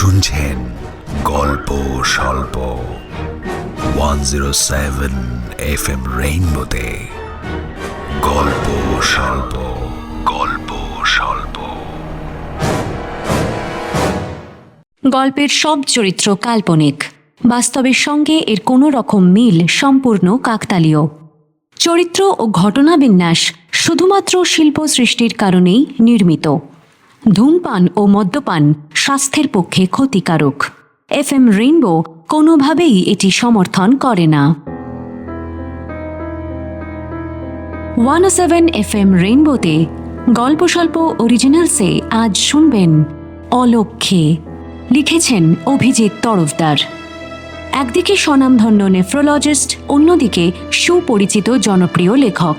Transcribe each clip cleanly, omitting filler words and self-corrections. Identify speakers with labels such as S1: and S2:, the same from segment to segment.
S1: শুনছেন গল্প স্বল্প 107 FM রেইনবোতে। গল্প স্বল্প, গল্প স্বল্প।
S2: গল্পের সব চরিত্র কাল্পনিক, বাস্তবের সঙ্গে এর কোনো রকম মিল সম্পূর্ণ কাকতালীয়। চরিত্র ও ঘটনা বিন্যাস শুধুমাত্র শিল্প সৃষ্টির কারণেই নির্মিত। ধূমপান ও মদ্যপান স্বাস্থ্যের পক্ষে ক্ষতিকারক। FM রেইনবো কোনোভাবেই এটি সমর্থন করে না। 107 FM রেইনবোতে গল্প স্বল্প অরিজিনালসে আজ শুনবেন অলক্ষ্যে। লিখেছেন অভিজিৎ তরফদার। একদিকে স্বনামধন্য নেফ্রোলজিস্ট, অন্যদিকে সুপরিচিত জনপ্রিয় লেখক।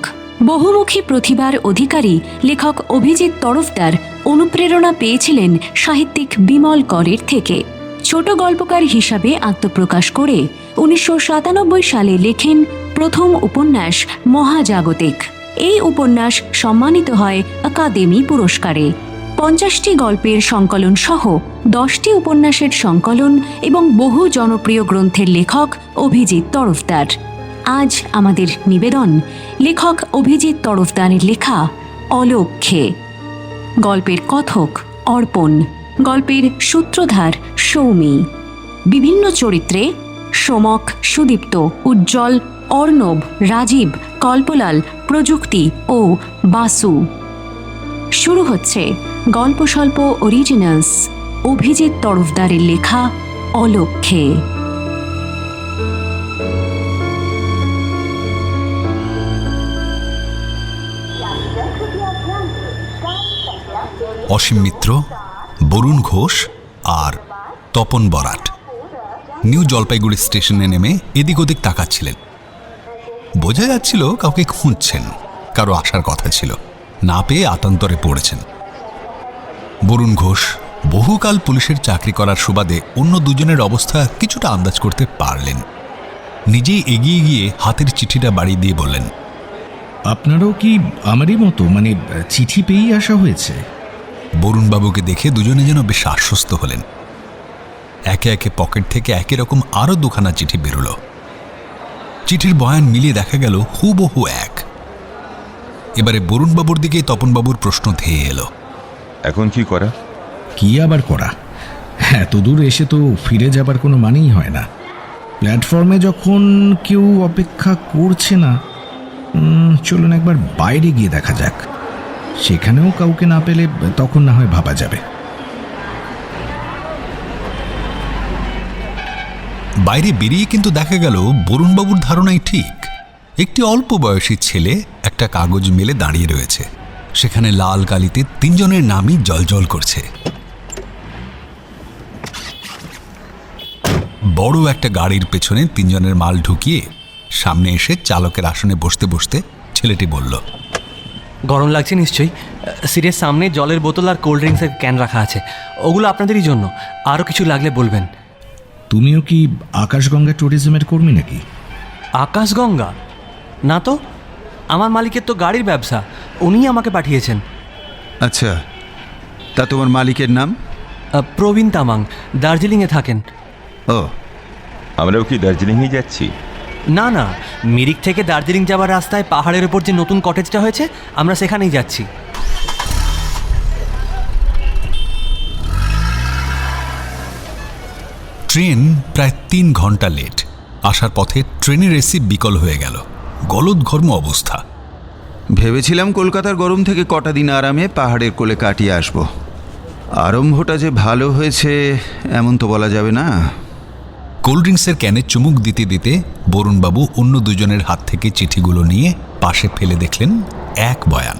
S2: বহুমুখী প্রতিভার অধিকারী লেখক অভিজিৎ তরফদার অনুপ্রেরণা পেয়েছিলেন সাহিত্যিক বিমল করের থেকে। ছোট গল্পকার হিসাবে আত্মপ্রকাশ করে 1997 সালে লেখেন প্রথম উপন্যাস মহাজাগতিক। এই উপন্যাস সম্মানিত হয় একাডেমি পুরস্কারে। 50টি গল্পের সংকলন সহ 10টি উপন্যাসের সংকলন এবং বহু জনপ্রিয় গ্রন্থের লেখক অভিজিৎ তরফদার। আজ আমাদের নিবেদন লেখক অভিজিৎ তরফদারের লেখা অলক্ষ্যে। গল্পের কথক অর্পণ, গল্পের সূত্রধার সৌমি। বিভিন্ন চরিত্রে সোমক, সুদীপ্ত, উজ্জ্বল, অর্ণব, রাজীব, কল্পলাল, প্রযুক্তি ও বাসু। শুরু হচ্ছে গল্প স্বল্প অরিজিনালস, অভিজিৎ তরফদারের লেখা অলক্ষ্যে।
S1: অসীম মিত্র, বরুণ ঘোষ আর তপন বরাট নিউ জলপাইগুড়ি স্টেশনে নেমে এদিক ওদিক তাকাচ্ছিলেন। বোঝা যাচ্ছিল কাউকে খুঁজছেন, কারো আসার কথা ছিল, না পেয়ে আতান্তরে পড়েছেন। বরুণ ঘোষ বহুকাল পুলিশের চাকরি করার সুবাদে অন্য দুজনের অবস্থা কিছুটা আন্দাজ করতে পারলেন। নিজেই এগিয়ে গিয়ে হাতের চিঠিটা বাড়ি দিয়ে বললেন,
S3: আপনারও কি আমারই মতো চিঠি পেয়েই আসা হয়েছে?
S1: বরুণবাবুকে দেখে দুজনে যেন বেশ আশ্বস্ত হলেন। একে একে পকেট থেকে একই রকম আরও দুখানা চিঠি বেরোল। চিঠির বয়ান মিলিয়ে দেখা গেল হুবহু এক। এবারে বরুণবাবুর দিকে তপনবাবুর প্রশ্ন ধেয়ে এলো,
S4: এখন কি করা?
S3: কি আবার করা? এত দূর এসে তো ফিরে যাবার কোনো মানেই হয় না। প্ল্যাটফর্মে যখন কেউ অপেক্ষা করছে না, চলুন একবার বাইরে গিয়ে দেখা যাক। সেখানেও কাউকে না পেলে তখন না হয় ভাবা যাবে।
S1: বাইরে বেরিয়ে কিন্তু দেখা গেল বরুণবাবুর ধারণাই ঠিক। একটি অল্প বয়সী ছেলে একটা কাগজ মেলে দাঁড়িয়ে রয়েছে। সেখানে লাল কালিতে 3 জনের নামই জলজল করছে। বড় একটা গাড়ির পেছনে 3 জনের মাল ঢুকিয়ে সামনে এসে চালকের আসনে বসতে বসতে ছেলেটি বলল,
S5: গরম লাগছে নিশ্চয়ই। সিটের সামনে জলের বোতল আর কোল্ড ড্রিঙ্কসের ক্যান রাখা আছে, ওগুলো আপনাদেরই জন্য। আরও কিছু লাগলে বলবেন।
S3: তুমিও কি আকাশগঙ্গা ট্যুরিজমের কর্মী নাকি?
S5: আকাশগঙ্গা? না তো, আমার মালিকের তো গাড়ির ব্যবসা, উনিই আমাকে পাঠিয়েছেন।
S4: আচ্ছা, তা তোমার মালিকের নাম?
S5: প্রবীণ তামাং, দার্জিলিংয়ে থাকেন।
S4: ও, আমরাও কি দার্জিলিংয়ে যাচ্ছি?
S5: না না, মিরিক থেকে দার্জিলিং যাওয়ার রাস্তায় পাহাড়ের ওপর যে নতুন কটেজটা হয়েছে, আমরা সেখানেই যাচ্ছি।
S1: ট্রেন প্রায় 3 ঘন্টা লেট। আসার পথে ট্রেনের এসি বিকল হয়ে গেল। গলদঘর্ম অবস্থা।
S4: ভেবেছিলাম কলকাতার গরম থেকে কটা দিন আরামে পাহাড়ের কোলে কাটিয়ে আসব। আরম্ভটা যে ভালো হয়েছে এমন তো বলা যাবে না।
S1: কোল্ড ড্রিঙ্কসের ক্যানে চুমুক দিতে দিতে বরুণবাবু অন্য দুজনের হাত থেকে চিঠিগুলো নিয়ে পাশে ফেলে দেখলেন এক বয়ান।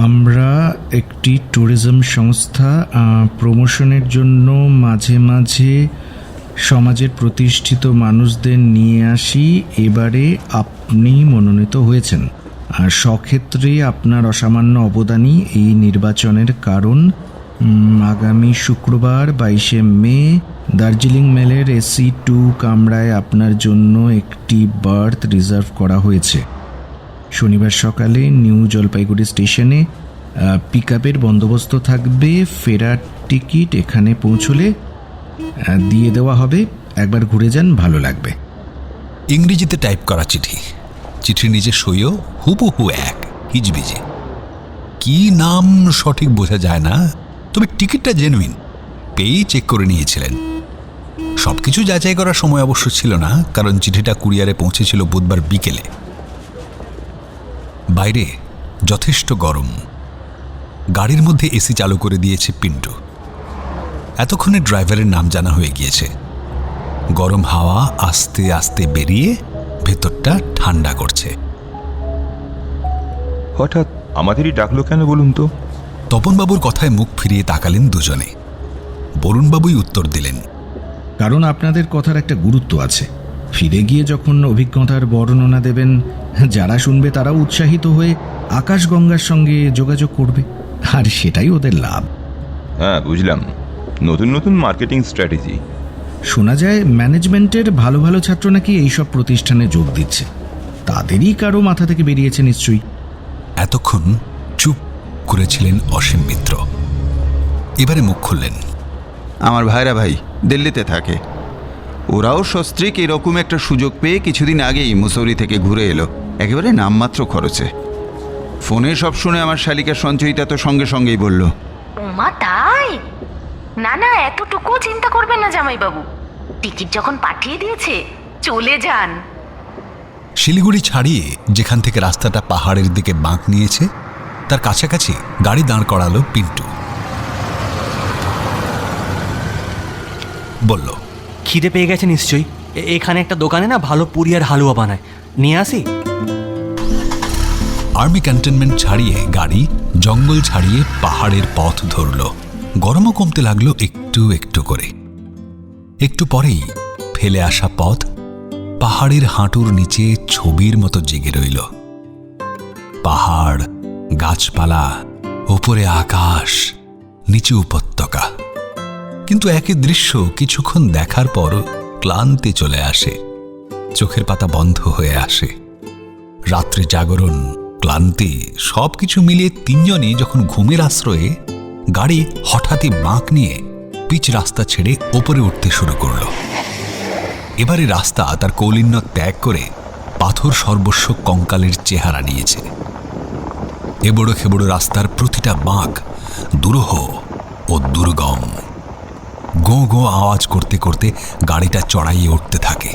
S3: আমরা একটি ট্যুরিজম সংস্থা, প্রমোশনের জন্য মাঝে মাঝে সমাজের প্রতিষ্ঠিত মানুষদের নিয়ে আসি। এবারে আপনি মনোনীত হয়েছেন, আর সক্ষেত্রে আপনার অসামান্য অবদানই এই নির্বাচনের কারণ। আগামী শুক্রবার 22শে মে দার্জিলিং মেলের AC 2 কামরায় আপনার জন্য একটি বার্থ রিজার্ভ করা হয়েছে। শনিবার সকালে নিউ জলপাইগুড়ি স্টেশনে পিকআপের বন্দোবস্ত থাকবে। ফেরার টিকিট এখানে পৌঁছলে দিয়ে দেওয়া হবে, একবার ঘুরে যান, ভালো লাগবে।
S1: ইংরেজিতে টাইপ করা চিঠি, চিঠির নিচে সইও হুবহু এক, হিজবিজি। কি নাম সঠিক বোঝা যায় না, তবে টিকিটটা জেনুইন, পেয়েই চেক করে নিয়েছিলেন। সবকিছু যাচাই করার সময় অবশ্য ছিল না, কারণ চিঠিটা কুরিয়ারে পৌঁছেছিল বুধবার বিকেলে। বাইরে যথেষ্ট গরম, গাড়ির মধ্যে এসি চালু করে দিয়েছে পিন্টু। এতক্ষণে ড্রাইভারের নাম জানা হয়ে গিয়েছে। গরম হাওয়া আস্তে আস্তে বেরিয়ে ভেতরটা ঠান্ডা করছে।
S6: হঠাৎ আমাদেরই ডাকলো কেন বলুন তো?
S1: তপনবাবুর কথায় মুখ ফিরিয়ে তাকালেন দুজনে। বরুণবাবুই উত্তর দিলেন,
S3: কারণ আপনাদের কথার একটা গুরুত্ব আছে। ফিরে গিয়ে যখন অভিজ্ঞতার বর্ণনা দেবেন, যারা শুনবে তারাও উৎসাহিত হয়ে আকাশগঙ্গার সঙ্গে যোগাযোগ করবে, আর সেটাই ওদের লাভ।
S6: হ্যাঁ, বুঝলাম। নতুন নতুন মার্কেটিং স্ট্র্যাটেজি।
S3: শোনা যায় ম্যানেজমেন্টের ভালো ভালো ছাত্র নাকি এইসব প্রতিষ্ঠানে যোগ দিচ্ছে। তাদেরই কারো মাথা থেকে বেরিয়েছে নিশ্চয়ই।
S1: এতক্ষণ চুপ করেছিলেন অসীম মিত্র, এবারে মুখ খুললেন।
S4: আমার ভাইরা ভাই দিল্লিতে থাকে, ওরাও সস্ত্রীক এরকম একটা সুযোগ পেয়ে কিছুদিন আগেই মুসৌরি থেকে ঘুরে এলো, একেবারে নামমাত্র খরচে। ফোনে সব শুনে আমার শালিকা সঞ্চয়িতা তো সঙ্গে সঙ্গেই বলল,
S7: ওমা তাই? না না, এতটুকু চিন্তা করবেন না জামাইবাবু, টিকিট যখন পাঠিয়ে দিয়েছে চলে যান।
S1: শিলিগুড়ি ছাড়িয়ে যেখান থেকে রাস্তাটা পাহাড়ের দিকে বাঁক নিয়েছে, তার কাছাকাছি গাড়ি দাঁড় করালো পিন্টু। বলল,
S5: খিদে পেয়ে গেছে নিশ্চয়ই। এখানে একটা দোকানে না ভালো পুরি আর হালুয়া বানায়, নিয়ে আসি?
S1: আর্মি ক্যান্টনমেন্ট ছাড়িয়ে গাড়ি জঙ্গল ছাড়িয়ে পাহাড়ের পথ ধরল। গরমও কমতে লাগলো একটু একটু করে। একটু পরেই ফেলে আসা পথ পাহাড়ের হাঁটুর নিচে ছবির মতো জেগে রইল। পাহাড়, গাছপালা, উপরে আকাশ, নিচে উপত্যকা। কিন্তু একই দৃশ্য কিছুক্ষণ দেখার পর ক্লান্তি চলে আসে, চোখের পাতা বন্ধ হয়ে আসে। রাত্রি জাগরণ, ক্লান্তি সবকিছু মিলিয়ে তিনজনই যখন ঘুমের আশ্রয়ে গাড়ি হঠাৎই বাঁক নিয়ে পিচ রাস্তা ছেড়ে ওপরে উঠতে শুরু করল। এবারে রাস্তা তার কৌলিন্য ত্যাগ করে পাথর সর্বস্ব কঙ্কালের চেহারা নিয়েছে। এবড়ো খেবড়ো রাস্তার প্রতিটা বাঁক দুরূহ ও দুর্গম। গো গো আওয়াজ করতে করতে গাড়িটা চড়াইয়ে উঠতে থাকে।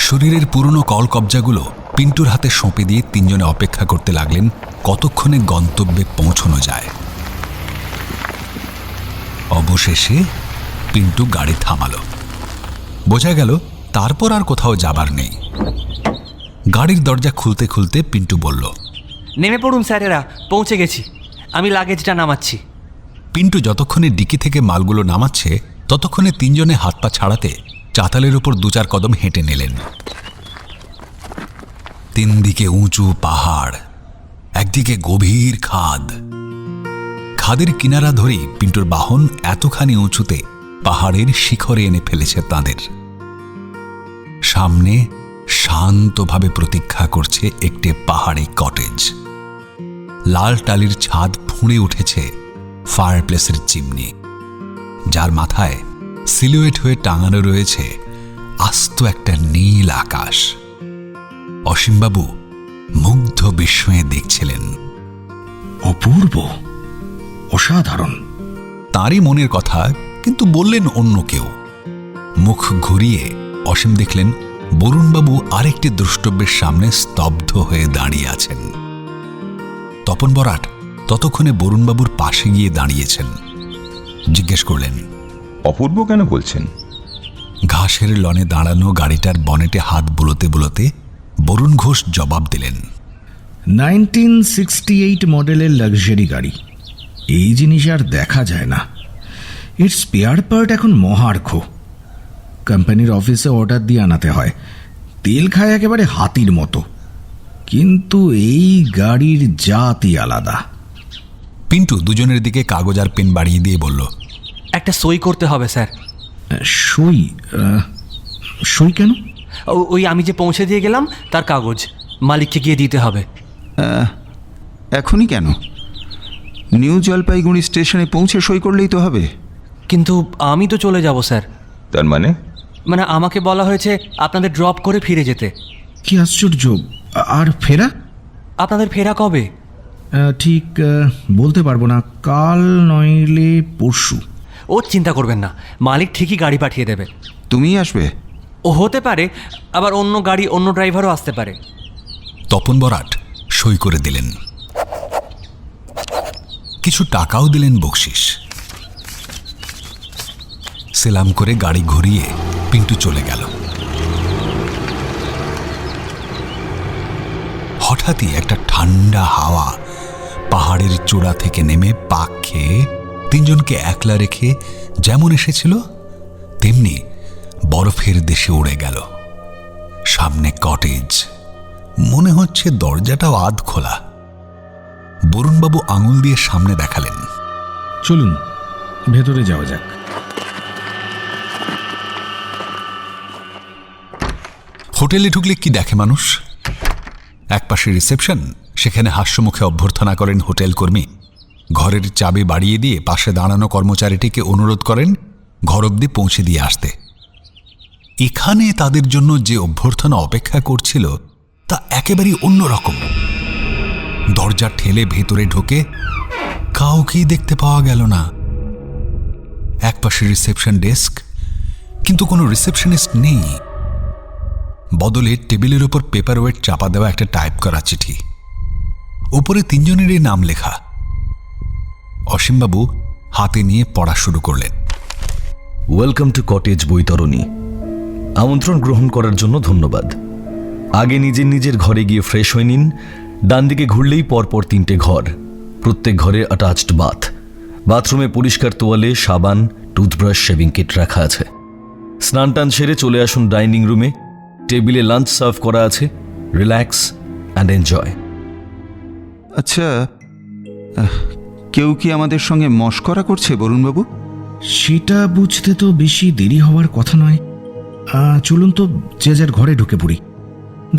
S1: শরীরের পুরনো কলকবজাগুলো পিন্টুর হাতে সঁপে দিয়ে তিনজনে অপেক্ষা করতে লাগলেন কতক্ষণে গন্তব্যে পৌঁছানো যায়। অবশেষে পিন্টু গাড়ি থামালো। বোঝা গেল তারপর আর কোথাও যাবার নেই। গাড়ির দরজা খুলতে খুলতে পিন্টু বলল,
S5: নেমে পড়ুন স্যারেরা, পৌঁছে গেছি। আমি লাগেজটা নামাচ্ছি।
S1: পিন্টু যতক্ষণে ডিকি থেকে মালগুলো নামাচ্ছে ততক্ষণে তিনজনে হাত পা ছাড়াতে চাতালের ওপর দু চার কদম হেঁটে নিলেন। তিন দিকে উঁচু পাহাড়, একদিকে গভীর খাদ। খাদের কিনারা ধরেই পিন্টুর বাহন এতখানি উঁচুতে পাহাড়ের শিখরে এনে ফেলেছে তাদের। সামনে শান্তভাবে প্রতীক্ষা করছে একটি পাহাড়ি কটেজ। লাল টালির ছাদ ফুঁড়ে উঠেছে ফায়ারপ্লেসের চিমনি, যার মাথায় সিলুয়েট হয়ে টাঙানো রয়েছে আস্ত একটা নীল আকাশ। অসীমবাবু মুগ্ধ বিস্ময়ে দেখছিলেন।
S3: অপূর্ব, অসাধারণ।
S1: তাঁরই মনের কথা, কিন্তু বললেন অন্য কেউ। মুখ ঘুরিয়ে অসীম দেখলেন বরুণবাবু আরেকটি দ্রষ্টব্যের সামনে স্তব্ধ হয়ে দাঁড়িয়ে আছেন। তপন বরাট ততক্ষণে বরুণবাবুর পাশে গিয়ে দাঁড়িয়েছেন। জিজ্ঞেস করলেন,
S6: অপূর্ব কেন বলছেন?
S1: ঘাসের লনে দাঁড়ানো গাড়িটার বনেটে হাত বুলোতে বুলোতে বরুণ ঘোষ জবাব দিলেন,
S3: 1968 মডেলের লাক্সারি গাড়ি। এই জিনিস আর দেখা যায় না। এর স্পেয়ার পার্ট এখন মহার্ঘ। কোম্পানির অফিসে অর্ডার দিয়ে আনাতে হয়। তেল খায় একেবারে হাতির মতো, কিন্তু এই গাড়ির জাতই আলাদা।
S1: পিন্টু দুজনের দিকে কাগজ আর পেন বাড়িয়ে দিয়ে বলল,
S5: একটা সই করতে হবে স্যার।
S3: সই? সই কেন?
S5: ওই আমি যে পৌঁছে দিয়ে গেলাম তার কাগজ মালিককে গিয়ে দিতে হবে।
S4: এখনই কেন? নিউ জলপাইগুড়ি স্টেশনে পৌঁছে সই করলেই তো হবে।
S5: কিন্তু আমি তো চলে যাব স্যার।
S6: তার মানে?
S5: মানে আমাকে বলা হয়েছে আপনাদের ড্রপ করে ফিরে যেতে।
S3: কি আশ্চর্য! আর ফেরা?
S5: আপনাদের ফেরা কবে?
S3: ঠিক বলতে পারবো না, কাল নইলে পরশু।
S5: ও চিন্তা করবেন না, মালিক ঠিকই গাড়ি পাঠিয়ে দেবে।
S4: তুমি আসবে?
S5: ও হতে পারে, আবার অন্য গাড়ি অন্য ড্রাইভারও আসতে পারে।
S1: তপন বরাট সই করে দিলেন, কিছু টাকাও দিলেন বকশিস। সেলাম করে গাড়ি ঘুরিয়ে পিন্টু চলে গেল। হঠাৎই একটা ঠান্ডা হাওয়া পাহাড়ের চূড়া থেকে নেমে পাক খেয়ে তিনজনকে একলা রেখে যেমন এসেছিল তেমনি বরফের দেশে উড়ে গেল। সামনে কটেজ, মনে হচ্ছে দরজাটাও আধ খোলা। বরুণবাবু আঙুল দিয়ে সামনে দেখালেন,
S3: চলুন ভেতরে যাওয়া যাক।
S1: হোটেলে ঢুকলে কি দেখে মানুষ? একপাশে রিসেপশন, সেখানে হাস্যমুখে অভ্যর্থনা করেন হোটেল কর্মী। ঘরের চাবি বাড়িয়ে দিয়ে পাশে দাঁড়ানো কর্মচারীটিকে অনুরোধ করেন ঘর অবধি পৌঁছে দিয়ে আসতে। এখানে তাদের জন্য যে অভ্যর্থনা অপেক্ষা করছিল তা একেবারেই অন্যরকম। দরজা ঠেলে ভেতরে ঢোকে কাউকেই দেখতে পাওয়া গেল না। একপাশে রিসেপশন ডেস্ক, কিন্তু কোনো রিসেপশনিস্ট নেই। বদলে টেবিলের উপর পেপার ওয়েট চাপা দেওয়া একটা টাইপ করা চিঠি, উপরে তিনজনেরই নাম লেখা। অসীমবাবু হাতে নিয়ে পড়া শুরু করলেন।
S8: ওয়েলকাম টু কটেজ বৈতরণী। আমন্ত্রণ গ্রহণ করার জন্য ধন্যবাদ। আগে নিজের নিজের ঘরে গিয়ে ফ্রেশ হয়ে নিন। ডান দিকে ঘুরলেই পরপর 3টে ঘর, প্রত্যেক ঘরে অ্যাটাচড বাথ। বাথরুমে পরিষ্কার তোয়ালে, সাবান, টুথব্রাশ, শেভিং কিট রাখা আছে। স্নান টান সেরে চলে আসুন ডাইনিং রুমে। টেবিলে লাঞ্চ সার্ভ করা আছে। Relax and enjoy.
S4: আচ্ছা, কেউ কি আমাদের সঙ্গে মশকরা করছে বরুণবাবু?
S3: সেটা বুঝতে তো বেশি দেরি হওয়ার কথা নয়। চলুন তো যে যার ঘরে ঢুকে পড়ি,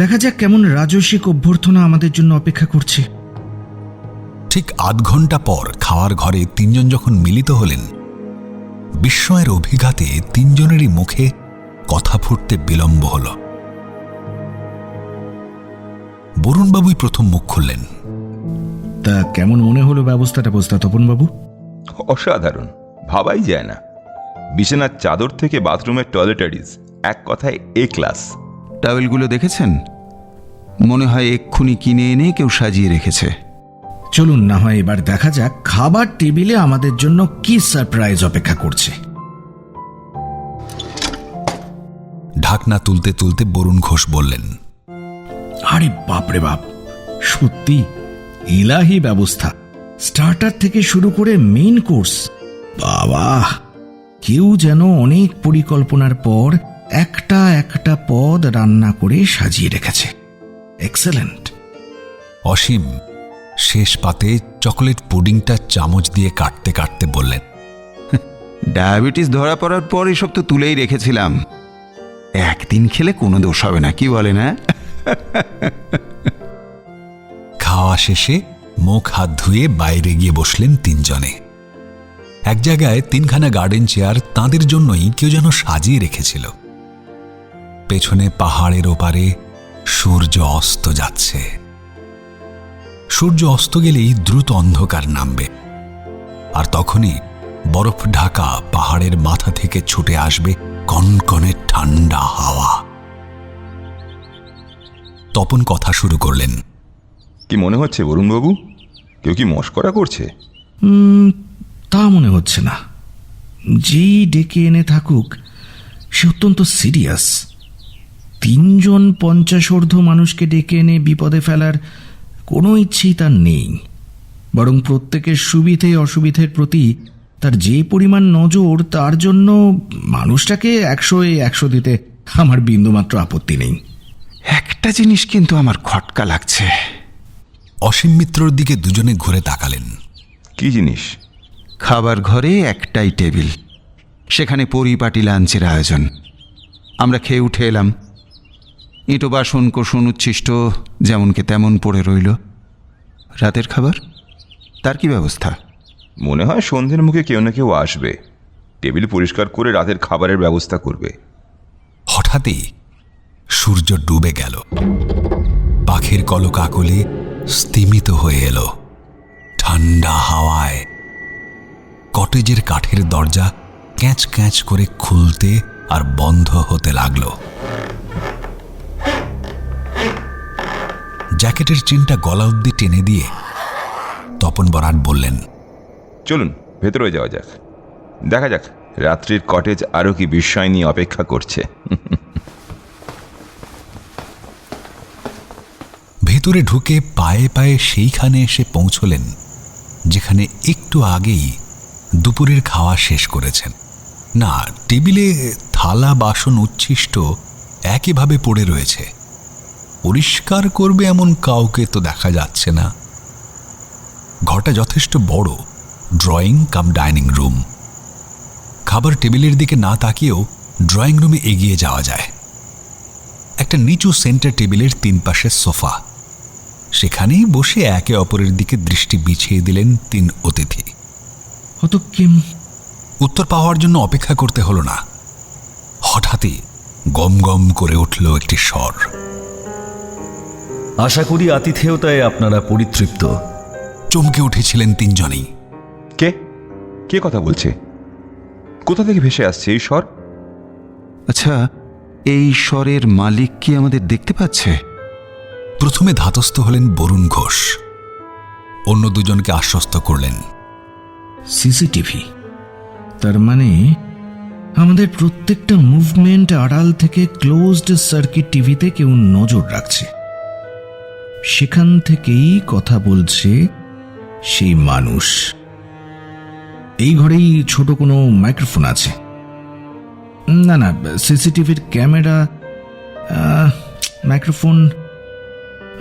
S3: দেখা যাক কেমন রাজস্বিক অভ্যর্থনা আমাদের জন্য অপেক্ষা করছে।
S1: ঠিক আধ ঘন্টা পর খাওয়ার ঘরে তিনজন যখন মিলিত হলেন, বিস্ময়ের অভিঘাতে তিনজনেরই মুখে কথা ফুটতে বিলম্ব হল। বরুণবাবুই প্রথম মুখ খুললেন।
S3: তা কেমন মনে হলো ব্যবস্থাটা তপনবাবু?
S6: অসাধারণ, ভাবাই যায় না। বিছানার চাদর থেকে বাথরুমের টয়লেটারিজ, এক কথায় এ ক্লাস।
S4: টাওয়েলগুলো দেখেছেন? মনে হয় এক্ষুনি কিনে এনে কেউ সাজিয়ে রেখেছে।
S3: চলুন না হয় এবার দেখা যাক খাবার টেবিলে আমাদের জন্য কি সারপ্রাইজ অপেক্ষা করছে।
S1: ঢাকনা তুলতে তুলতে বরুণ ঘোষ বললেন,
S3: আরে বাপরে বাপ, সত্যি ইলাহি ব্যবস্থা। স্টার্টার থেকে শুরু করে মেইন কোর্স, বাবা! কেউ যেন অনেক পরিকল্পনার পর একটা একটা পদ রান্না করে সাজিয়ে রেখেছে। এক্সেলেন্ট।
S1: অসীম শেষ পাতে চকোলেট পুডিংটা চামচ দিয়ে কাটতে কাটতে বললেন,
S4: ডায়াবেটিস ধরা পড়ার পর এসব তো তুলেই রেখেছিলাম, একদিন খেলে কোনো দোষ হবে না, কি বলে না?
S1: খাওয়া শেষে মুখ হাত ধুয়ে বাইরে গিয়ে বসলেন তিনজনে। এক জায়গায় 3খানা গার্ডেন চেয়ার তাঁদের জন্যই কেউ যেন সাজিয়ে রেখেছিল। পেছনে পাহাড়ের ওপারে সূর্য অস্ত যাচ্ছে। সূর্য অস্ত গেলেই দ্রুত অন্ধকার নামবে, আর তখনই বরফ ঢাকা পাহাড়ের মাথা থেকে ছুটে আসবে কনকনে ঠান্ডা হাওয়া। তপন কথা শুরু করলেন,
S6: কি মনে হচ্ছে বরুণবাবু, কেউ কি মশকরা করছে?
S3: তা মনে হচ্ছে না। যেই ডেকে এনে থাকুক সে অত্যন্ত সিরিয়াস। 3জন 50 মানুষকে ডেকে এনে বিপদে ফেলার কোনো ইচ্ছেই তার নেই, বরং প্রত্যেকের সুবিধে অসুবিধের প্রতি তার যে পরিমাণ নজর, তার জন্য মানুষটাকে 100-100 দিতে আমার বিন্দুমাত্র আপত্তি নেই।
S4: একটা জিনিস কিন্তু আমার খটকা লাগছে।
S1: অসীম মিত্রর দিকে দুজনে ঘুরে তাকালেন।
S6: কি জিনিস?
S4: খাবার ঘরে একটাই টেবিল, সেখানে পরিপাটি লাঞ্চের আয়োজন। আমরা খেয়ে উঠে এলাম, ইঁটো বাসন কোসন উচ্ছিষ্ট যেমনকে তেমন পড়ে রইল। রাতের খাবার, তার কি ব্যবস্থা?
S6: মনে হয় সন্ধ্যের মুখে কেউ না কেউ আসবে। টেবিল পরিষ্কার করে রাতের খাবারের ব্যবস্থা করবে।
S1: হঠাৎই সূর্য ডুবে গেল, পাখির কলকাকলি স্তিমিত হয়ে এলো। ঠান্ডা হাওয়ায় কটেজের কাঠের দরজা ক্যাঁচ ক্যাঁচ করে খুলতে আর বন্ধ হতে লাগলো। জ্যাকেটের চিনটা গলা অব্দি টেনে দিয়ে তপন বরাট বললেন,
S6: চলুন ভেতরে যাওয়া যাক, দেখা যাক রাত্রির কটেজ আরও কি বিস্ময় নিয়ে অপেক্ষা করছে।
S1: ভেতরে ঢুকে পায়ে পায়ে সেইখানে এসে পৌঁছলেন যেখানে একটু আগেই দুপুরের খাওয়া শেষ করেছেন। না, টেবিলে থালা বাসন উচ্ছিষ্ট একইভাবে পড়ে রয়েছে। পরিষ্কার করবে এমন কাউকে তো দেখা যাচ্ছে না। ঘরটা যথেষ্ট বড়, ড্রয়িং কাম ডাইনিং রুম। খাবার টেবিলের দিকে না তাকিয়েও ড্রয়িং রুমে এগিয়ে যাওয়া যায়। একটা নিচু সেন্টার টেবিলের তিন পাশে সোফা, সেখানেই বসে একে অপরের দিকে দৃষ্টি বিছিয়ে দিলেন তিন অতিথি। উত্তর পাওয়ার জন্য অপেক্ষা করতে হলো না। হঠাৎই গম গম করে উঠল একটি স্বর।
S8: আশা করি আতিথেয়তায় আপনারা পরিতৃপ্ত।
S1: চমকে উঠেছিলেন তিনজনেই।
S6: কে কে কথা বলছে? কোথা থেকে ভেসে আসছে এই স্বর?
S4: আচ্ছা, এই স্বরের মালিক কি আমাদের দেখতে পাচ্ছে?
S1: প্রথমে ধাতস্থ হলেন বরুণ ঘোষ, অন্য দুজনকে আশ্বস্ত করলেন।
S3: সিসিটিভি, তার মানে আমাদের প্রত্যেকটা মুভমেন্ট আড়াল থেকে ক্লোজড সার্কিট টিভিতে কেউ নজর রাখছে। সেখান থেকেই কথা বলছে সেই মানুষ। এই ঘরেই ছোট কোনো মাইক্রোফোন আছে? না না, সিসিটিভির ক্যামেরা, মাইক্রোফোন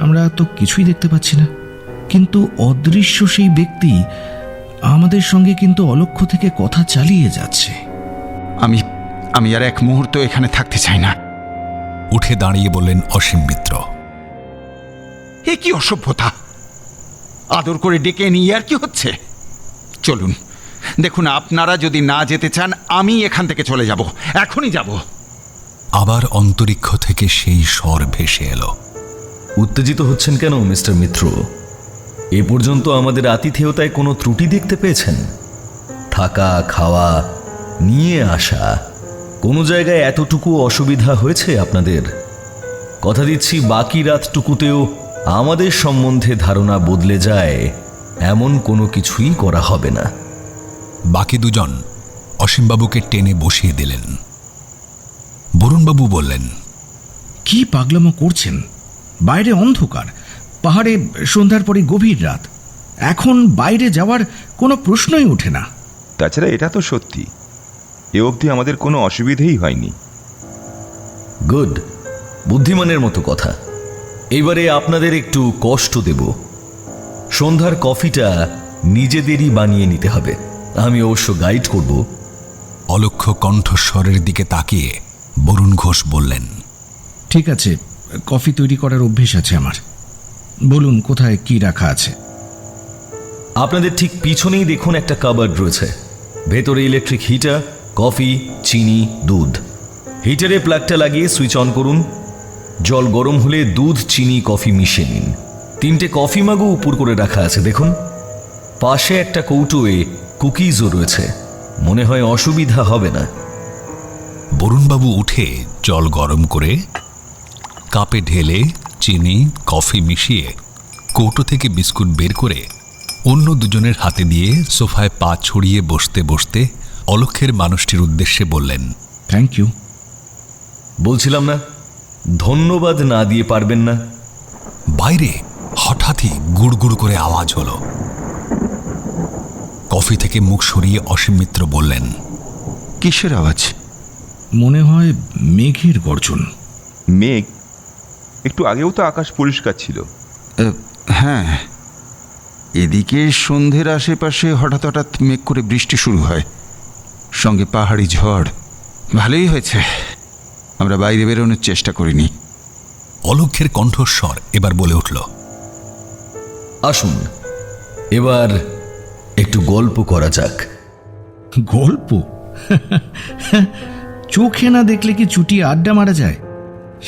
S3: আমরা তো কিছুই দেখতে পাচ্ছি না। কিন্তু অদৃশ্য সেই ব্যক্তি আমাদের সঙ্গে কিন্তু অলক্ষ্য থেকে কথা চালিয়ে যাচ্ছে।
S4: আমি আর এক মুহূর্ত এখানে থাকতে চাই না।
S1: উঠে দাঁড়িয়ে বললেন অসীম মিত্র।
S4: এ কি অসভ্যতা! আদর করে ডেকে নিয়ে আর কি হচ্ছে? চলুন, দেখুন, আপনারা যদি না যেতে চান আমি এখান থেকে চলে যাব, এখনই যাব।
S1: আবার অন্তরিক্ষ থেকে সেই স্বর ভেসে এলো।
S8: উত্তেজিত হচ্ছেন কেন মিস্টার মিত্র? এ পর্যন্ত আমাদের আতিথেয়তায় কোনো ত্রুটি দেখতে পেয়েছেন? থাকা, খাওয়া, নিয়ে আসা, কোনো জায়গায় এতটুকু অসুবিধা হয়েছে আপনাদের? কথা দিচ্ছি বাকি রাতটুকুতেও আমাদের সম্বন্ধে ধারণা বদলে যায় এমন কোনো কিছুই করা হবে না।
S1: বাকি দুজন অসীমবাবুকে টেনে বসিয়ে দিলেন। বরুণবাবু বললেন,
S3: কি পাগলামো করছেন? বাইরে অন্ধকার, পাহাড়ে সন্ধ্যার পরে গভীর রাত। এখন বাইরে যাওয়ার কোনো প্রশ্নই ওঠে না।
S6: তাছাড়া এটা তো সত্যি, এ অবধি আমাদের কোনো অসুবিধেই হয়নি।
S8: গুড, বুদ্ধিমানের মতো কথা। এবারে আপনাদের একটু কষ্ট দেব। সন্ধ্যার কফিটা নিজেদেরই বানিয়ে নিতে হবে। আমি অবশ্য গাইড করব।
S1: অলক্ষ্য কণ্ঠস্বরের দিকে তাকিয়ে বরুণ ঘোষ বললেন,
S3: ঠিক আছে, কফি তৈরি করার অভ্যেস আছে আমার। বলুন কোথায় কি রাখা আছে?
S8: আপনাদের ঠিক পিছনেই দেখুন একটা কাবার্ড রয়েছে। ভেতরে ইলেকট্রিক হিটার, কফি, চিনি, দুধ। হিটারে প্লাগটা লাগিয়ে সুইচ অন করুন। জল গরম হলে দুধ, চিনি, কফি মিশিয়ে নিন। 3টে কফি মাগও উপর করে রাখা আছে দেখুন। পাশে একটা কৌটোয় কুকিজও রয়েছে। মনে হয় অসুবিধা হবে না।
S1: বরুণবাবু উঠে জল গরম করে কাপে ঢেলে চিনি, কফি মিশিয়ে কৌটো থেকে বিস্কুট বের করে অন্য দুজনের হাতে দিয়ে সোফায় পা ছড়িয়ে বসতে বসতে অলক্ষ্যের মানুষটির উদ্দেশ্যে বললেন,
S3: থ্যাংক ইউ।
S8: বলছিলাম না, ধন্যবাদ না দিয়ে পারবেন না?
S1: বাইরে হঠাৎই গুড়গুড় করে আওয়াজ হলো। কফি থেকে মুখ সরিয়ে অসীম মিত্র বললেন,
S4: কিসের আওয়াজ?
S3: মনে হয় মেঘের গর্জন।
S6: মেঘ? একটু আগেও তো আকাশ পরিষ্কার ছিল।
S4: হ্যাঁ, এদিকে সন্ধ্যের আশেপাশে হঠাৎ হঠাৎ মেঘ করে বৃষ্টি শুরু হয়, সঙ্গে পাহাড়ি ঝড়। ভালোই হয়েছে আমরা বাইরে বেরোনোর চেষ্টা করিনি।
S1: অলক্ষ্যের কণ্ঠস্বর এবার বলে উঠল,
S8: আসুন এবার একটু গল্প করা যাক।
S3: গল্প? চোখে না দেখলে কি চুটিয়ে আড্ডা মারা যায়?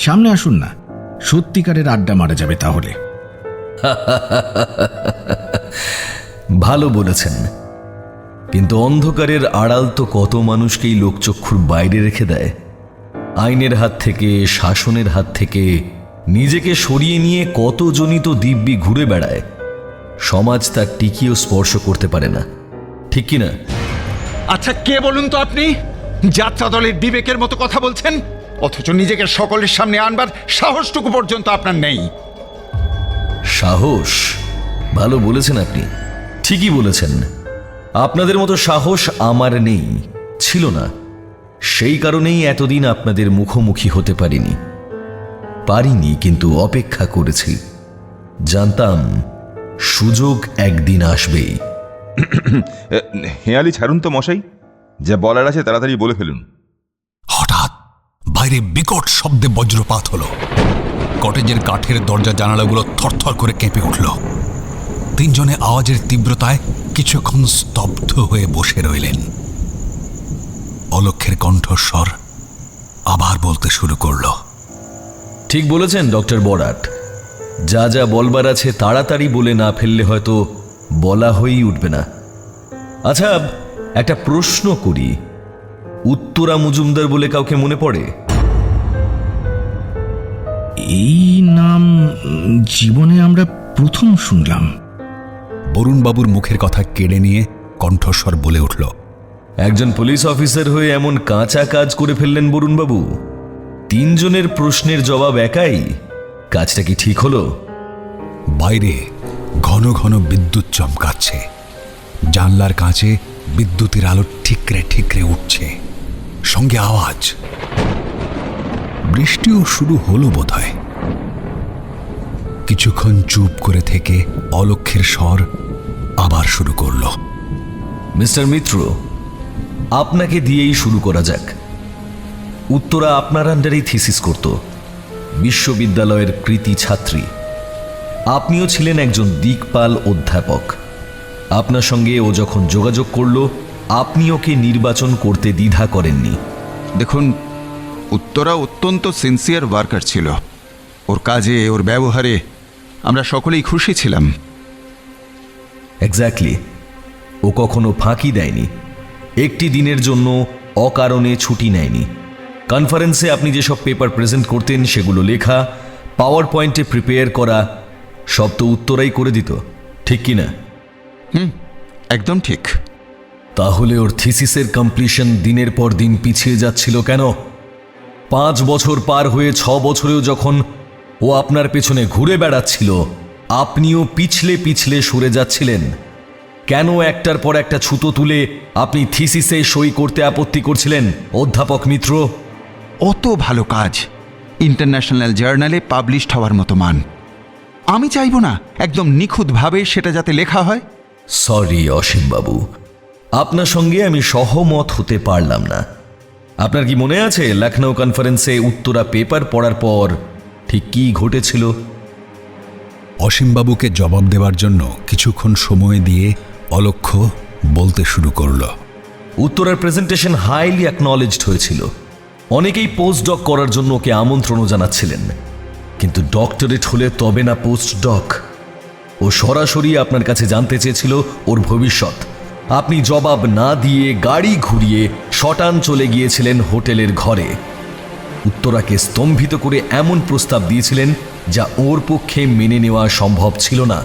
S3: সামনে আসুন না, সত্যিকারের আড্ডা মারা যাবে তাহলে।
S8: ভালো বলেছেন, কিন্তু অন্ধকারের আড়াল তো কত মানুষকেই লোকচক্ষুর বাইরে রেখে দেয়। আইনের হাত থেকে, শাসনের হাত থেকে নিজেকে সরিয়ে নিয়ে কতজনই তো দিব্যি ঘুরে বেড়ায়। সমাজ তার টিকিও স্পর্শ করতে পারে না, ঠিক কি না?
S9: আচ্ছা, কে বলুন তো আপনি যাত্রা দলের বিবেকের মতো কথা বলছেন, অথচ নিজেকে সকলের সামনে আনবার সাহসটুকু পর্যন্ত আপনার নেই।
S8: সাহস? ভালো বলেছেন আপনি, ঠিকই বলেছেন। আপনাদের মতো সাহস আমার নেই, ছিল না। সেই কারণেই এতদিন আপনাদের মুখোমুখি হতে পারিনি, কিন্তু অপেক্ষা করেছি। জানতাম সুযোগ একদিন আসবেই।
S6: হেয়ালি ছাড়ুন তো মশাই, যা বলার আছে তাড়াতাড়ি বলে ফেলুন।
S1: হঠাৎ বাইরে বিকট শব্দে বজ্রপাত হলো। কটেজের কাঠের দরজা জানালাগুলো থরথর করে কেঁপে উঠল। তিনজনে আওয়াজের তীব্রতায় কিছুক্ষণ স্তব্ধ হয়ে বসে রইলেন। অলক্ষের কণ্ঠস্বর আবার বলতে শুরু করলো।
S8: ঠিক বলেছেন ডক্টর বরাট, যা যা বলবার আছে তাড়াতাড়ি বলে না ফেললে হয়তো বলা হয়েই উঠবে না। আচ্ছা, একটা প্রশ্ন করি, উত্তরা মজুমদার বলে কাউকে মনে পড়ে?
S3: এই নাম জীবনে আমরা প্রথম শুনলাম।
S1: বরুণবাবুর মুখের কথা কেড়ে নিয়ে কণ্ঠস্বর বলে উঠল।
S8: একজন পুলিশ অফিসার হয়ে এমন কাঁচা কাজ করে ফেললেন বরুণবাবু। তিনজনের প্রশ্নের জবাব একাই, কাজটা কি ঠিক হলো?
S1: বাইরে ঘন ঘন বিদ্যুৎ চমকাচ্ছে। জানলার কাছে বিদ্যুতের আলো ঠিকরে ঠিকরে উঠছে, সঙ্গে আওয়াজ। বৃষ্টিও শুরু হলো বোধহয়। কিছুক্ষণ চুপ করে থেকে অলক্ষের স্বর আবার শুরু করল।
S8: মিস্টার মিত্র, আপনাকে দিয়েই শুরু করা যাক। উত্তরা আপনার আন্ডারেই থিসিস করত, বিশ্ববিদ্যালয়ের কৃতি ছাত্রী। আপনিও ছিলেন একজন দিকপাল অধ্যাপক। আপনার সঙ্গে ও যখন যোগাযোগ করল, আপনি ওকে নির্বাচন করতে দ্বিধা করেননি।
S4: দেখুন, উত্তরা অত্যন্ত সিনসিয়ার ওয়ার্কার ছিল। ওর কাজে, ওর ব্যবহারে আমরা সকলেই খুশি ছিলাম।
S8: এক্স্যাক্টলি, ও কখনো ফাঁকি দেয়নি, একটি দিনের জন্য অকারণে ছুটি নেয়নি। কনফারেন্সে আপনি যেসব পেপার প্রেজেন্ট করতেন, সেগুলো লেখা, পাওয়ার পয়েন্টে প্রিপেয়ার করা, সব তো উত্তরাই করে দিত, ঠিক কি না?
S4: একদম ঠিক।
S8: তাহলে ওর থিসিসের কমপ্লিশন দিনের পর দিন পিছিয়ে যাচ্ছিল কেন? 5 বছর পার হয়ে 6 বছরেও যখন ও আপনার পেছনে ঘুরে বেড়াচ্ছিল, আপনিও পিছলে পিছলে সরে যাচ্ছিলেন। কেন একটার পর একটা ছুতো তুলে আপনি থিসিসে সই করতে আপত্তি করছিলেন অধ্যাপক মিত্র?
S4: অত ভালো কাজ ইন্টারন্যাশনাল জার্নালে পাবলিশড হওয়ার মতো মান। আমি চাইব না একদম নিখুঁতভাবে সেটা যাতে লেখা হয়।
S8: সরি অসীমবাবু, আপনার সঙ্গে আমি সহমত হতে পারলাম না। আপনার কি মনে আছে লখনৌ কনফারেন্সে উত্তরা পেপার পড়ার পর ঠিক কি ঘটেছিল?
S1: অসীমবাবুকে জবাব দেওয়ার জন্য কিছুক্ষণ সময় দিয়ে অলক্ষ বলতে শুরু করল।
S8: উত্তরার প্রেজেন্টেশন হাইলি অ্যাকনলেজড হয়েছিল। অনেকেই পোস্ট ডক করার জন্য ওকে আমন্ত্রণও জানাচ্ছিলেন, কিন্তু ডক্টরেট হলে তবে না পোস্ট ডক। ও সরাসরি আপনার কাছে জানতে চেয়েছিল ওর ভবিষ্যৎ। আপনি জবাব না দিয়ে গাড়ি ঘুরিয়ে শটান চলে গিয়েছিলেন হোটেলের ঘরে। উত্তরাকে স্তম্ভিত করে এমন প্রস্তাব দিয়েছিলেন যা ওর পক্ষে মেনে নেওয়া সম্ভব ছিল না।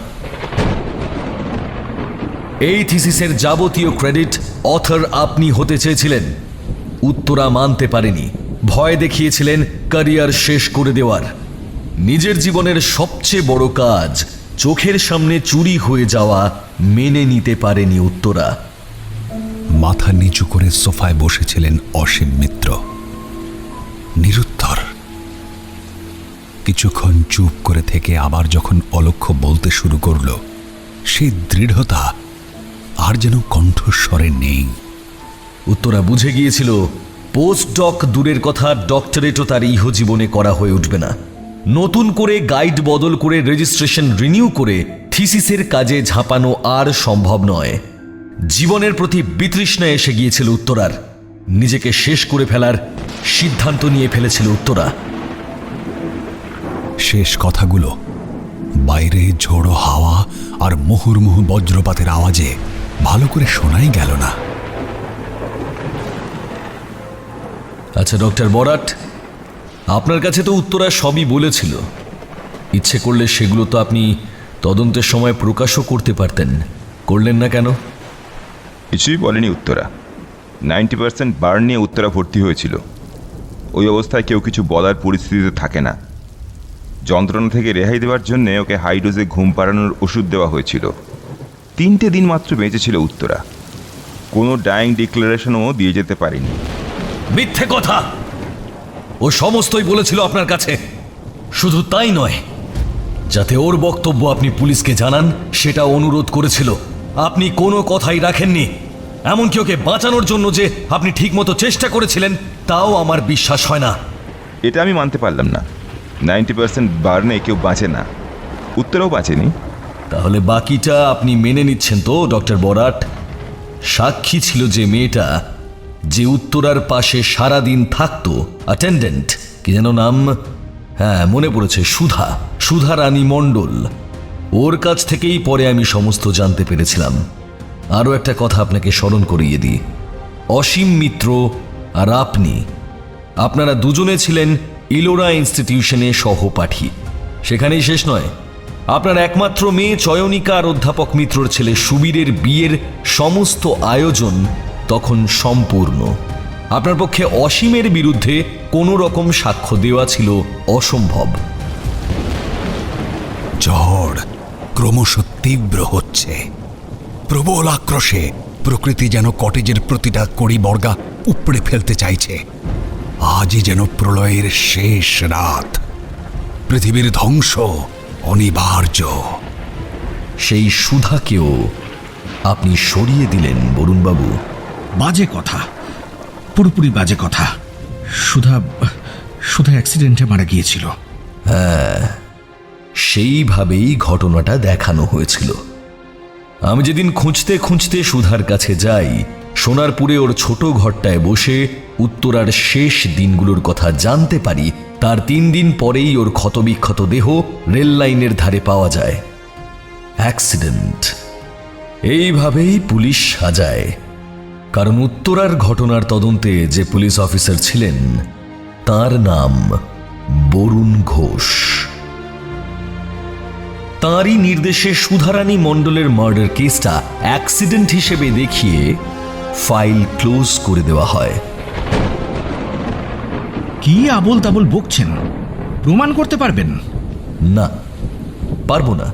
S8: এই থিসিসের যাবতীয় ক্রেডিট অথর আপনি হতে চেয়েছিলেন। উত্তরা মানতে পারেনি, ভয় দেখিয়েছিলেন ক্যারিয়ার শেষ করে দেওয়ার। নিজের জীবনের সবচেয়ে বড় কাজ চোখের সামনে চুরি হয়ে যাওয়া মেনে নিতে পারেনি উত্তরা।
S1: মাথা নিচু করে সোফায় বসেছিলেন অসীম মিত্র, নিরুত্তর। কিছুক্ষণ চুপ করে থেকে আবার যখন অলক্ষ বলতে শুরু করল, সেই দৃঢ়তা আর যেন কণ্ঠস্বরে নেই।
S8: উত্তরা বুঝে গিয়েছিল পোস্ট ডক দূরের কথা, ডক্টরেটও তার ইহজীবনে করা হয়ে উঠবে না। নতুন করে গাইড বদল করে রেজিস্ট্রেশন রিনিউ করে থিসিসের কাজে ঝাঁপানো আর সম্ভব নয়। জীবনের প্রতি বিতৃষ্ণা এসে গিয়েছিল উত্তরার। নিজেকে শেষ করে ফেলার সিদ্ধান্ত নিয়ে ফেলেছিল উত্তরা।
S1: শেষ কথাগুলো বাইরে ঝোড়ো হাওয়া আর মুহুর্মুহু বজ্রপাতের আওয়াজে ভালো করে শোনাই গেল না।
S8: আচ্ছা ডক্টর বরাট, আপনার কাছে তো উত্তরা সবই বলেছিল। ইচ্ছে করলে সেগুলো তো আপনি তদন্তের সময় প্রকাশও করতে পারতেন, করলেন না কেন?
S6: কিছুই বলেনি উত্তরা। 90% বার্ন নিয়ে উত্তরা ভর্তি হয়েছিল। ওই অবস্থায় কেউ কিছু বলার পরিস্থিতিতে থাকে না। যন্ত্রণা থেকে রেহাই দেওয়ার জন্য ওকে হাই ডোজে ঘুম পাড়ানোর ওষুধ দেওয়া হয়েছিল। 3টে দিন মাত্র বেঁচেছিল উত্তরা। কোনো ডাইং ডিক্লারেশনও দিয়ে যেতে পারেনি।
S8: মিথ্যে কথা! ও সমস্তই বলেছিল আপনার কাছে। শুধু তাই নয়, যাতে ওর বক্তব্য আপনি পুলিশকে জানান সেটা অনুরোধ করেছিল। আপনি কোনো কথাই রাখেননি। এমনকি ওকে বাঁচানোর জন্য যে আপনি ঠিকমতো চেষ্টা করেছিলেন তাও আমার বিশ্বাস হয় না।
S6: এটা আমি মানতে পারলাম না। 90% বার্নে কেউ বাঁচে না, উত্তরাও বাঁচেনি।
S8: তাহলে বাকিটা আপনি মেনে নিচ্ছেন তো ডক্টর বরাট? সাক্ষী ছিল যে মেয়েটা, যে উত্তরার পাশে সারাদিন থাকতো, অ্যাটেন্ডেন্ট, কি যেন নাম? হ্যাঁ, মনে পড়েছে, সুধা, সুধা রানী মণ্ডল। ওর কাছ থেকেই পরে আমি সমস্ত জানতে পেরেছিলাম। আরও একটা কথা আপনাকে স্মরণ করিয়ে দিই, অসীম মিত্র আর আপনি, আপনারা দুজনে ছিলেন ইলোরা ইনস্টিটিউশনে সহপাঠী। সেখানেই শেষ নয়, আপনার একমাত্র মেয়ে চয়নিকা আর অধ্যাপক মিত্রর ছেলে সুবীরের বিয়ের সমস্ত আয়োজন তখন সম্পূর্ণ। আপনার পক্ষে অসীমের বিরুদ্ধে কোনো রকম সাক্ষ্য দেওয়া ছিল অসম্ভব।
S1: ঝড় ক্রমশ তীব্র হচ্ছে। প্রবল আক্রোশে প্রকৃতি যেন কটেজের প্রতিটা কড়ি বর্গা উপড়ে ফেলতে চাইছে। আজই যেন প্রলয়ের শেষ রাত। পৃথিবীর ধ্বংস অনিবার্য।
S8: সেই সুধাকেও আপনি সরিয়ে দিলেন বরুণবাবু।
S3: বাজে কথা, পুরোপুরি বাজে কথা। সুধা সুধা অ্যাক্সিডেন্টে মারা গিয়েছিল।
S8: সেইভাবেই ঘটনাটা দেখানো হয়েছিল। আমি যেদিন খুঁজতে খুঁজতে সুধার কাছে যাই, সোনারপুরে ওর ছোট ঘরটায় বসে উত্তরার শেষ দিনগুলোর কথা জানতে পারি, তার 3 দিন পরেই ওর ক্ষতবিক্ষত দেহ রেল লাইনের ধারে পাওয়া যায়। অ্যাক্সিডেন্ট। এইভাবেই পুলিশ সাজায়, কারণ উত্তরার ঘটনার তদন্তে যে পুলিশ অফিসার ছিলেন তার নাম বরুণ ঘোষ। তাঁরই নির্দেশে সুধারানী মণ্ডলের মার্ডার কেসটা অ্যাক্সিডেন্ট হিসেবে দেখিয়ে ফাইল ক্লোজ করে দেওয়া হয়।
S3: কি আবোল তাবোল বকছেন? প্রমাণ করতে পারবেন?
S8: না, পারবো না।